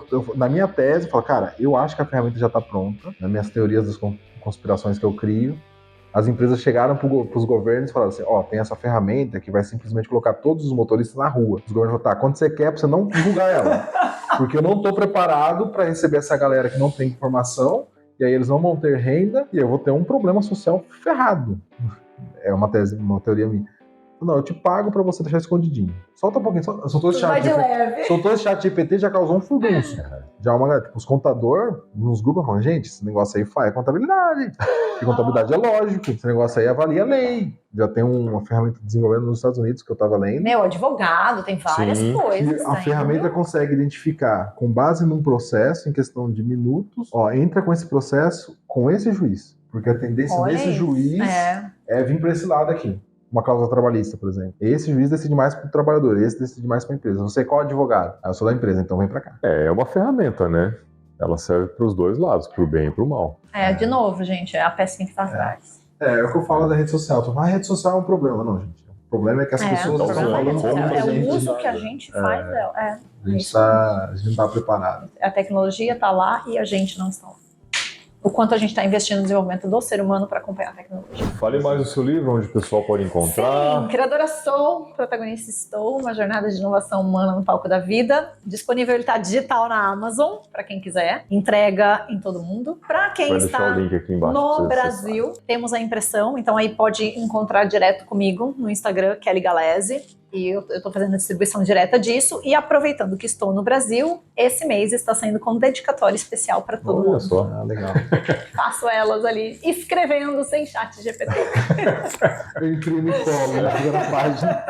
Porque na minha tese, eu falo, cara, eu acho que a ferramenta já está pronta, nas minhas teorias das conspirações que eu crio. As empresas chegaram para os governos e falaram assim, tem essa ferramenta que vai simplesmente colocar todos os motoristas na rua. Os governos falaram, quando você quer, pra você não divulgar ela. Porque eu não estou preparado para receber essa galera que não tem informação, e aí eles não vão ter renda, e eu vou ter um problema social ferrado. É uma teoria minha. Não, eu te pago pra você deixar escondidinho. Solta um pouquinho. Soltou esse chat GPT, já causou um furdunço. Já os contadores, nos grupos, falam, gente, esse negócio aí faz contabilidade. E contabilidade é lógico. Esse negócio aí avalia a lei. Já tem uma ferramenta desenvolvendo nos Estados Unidos que eu tava lendo.
Advogado, tem várias coisas.
A ferramenta consegue identificar, com base num processo, em questão de minutos, entra com esse processo com esse juiz. Porque a tendência desse juiz é vir pra esse lado aqui. Uma cláusula trabalhista, por exemplo. Esse juiz decide mais para o trabalhador, esse decide mais para a empresa. Você qual advogado? Eu sou da empresa, então vem para cá.
É uma ferramenta, né? Ela serve para os dois lados, para o bem e para o mal.
De novo, gente, é a pecinha que está atrás.
É o que eu falo da rede social. A rede social é um problema. Não, gente. O problema é que as pessoas estão falando como a gente...
É o uso que a gente faz dela.
A gente não está preparado.
A tecnologia está lá e a gente não está lá. O quanto a gente está investindo no desenvolvimento do ser humano para acompanhar a tecnologia.
Fale mais do seu livro, onde o pessoal pode encontrar.
Sim, criadora sou, protagonista estou, uma jornada de inovação humana no palco da vida. Disponível, ele está digital na Amazon, para quem quiser. Entrega em todo mundo. Para quem está
o link aqui embaixo
no Brasil, temos a impressão, então aí pode encontrar direto comigo no Instagram, Kelly Galese. E eu estou fazendo a distribuição direta disso. E aproveitando que estou no Brasil, esse mês está saindo com dedicatória especial para todo mundo.
Só.
Legal.
Faço elas ali, escrevendo sem chat GPT.
Eu imprimo e colo na página.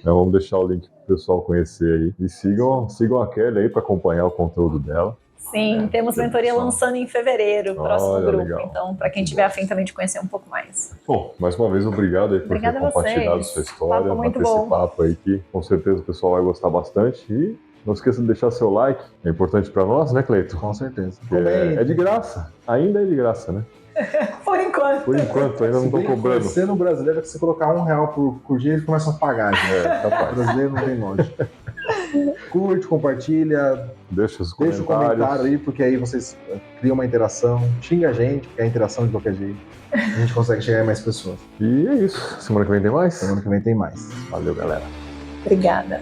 Então, vamos deixar o link para o pessoal conhecer aí. E sigam a Kelly aí para acompanhar o conteúdo dela.
Sim, temos mentoria lançando em fevereiro, próximo grupo.
Legal.
Então, para quem tiver a fim também de conhecer um pouco mais.
Bom, mais uma vez, obrigado aí por ter compartilhado sua história, bater esse papo aí que com certeza o pessoal vai gostar bastante. E não esqueça de deixar seu like, é importante para nós, né, Cleiton?
Com certeza.
É de graça, ainda é de graça, né?
Por enquanto.
Por enquanto, ainda não tô cobrando.
Você no brasileiro, se você colocar R$1 por dia, eles começam a pagar. Já. O
Capaz.
brasileiro não tem lógica. Curte, compartilha,
Deixa os
deixa um
comentários.
comentário aí, porque aí vocês criam uma interação. Xinga a gente, que é a interação de qualquer jeito. A gente consegue chegar em mais pessoas.
E é isso. Semana que vem tem mais?
Semana que vem tem mais.
Valeu, galera.
Obrigada.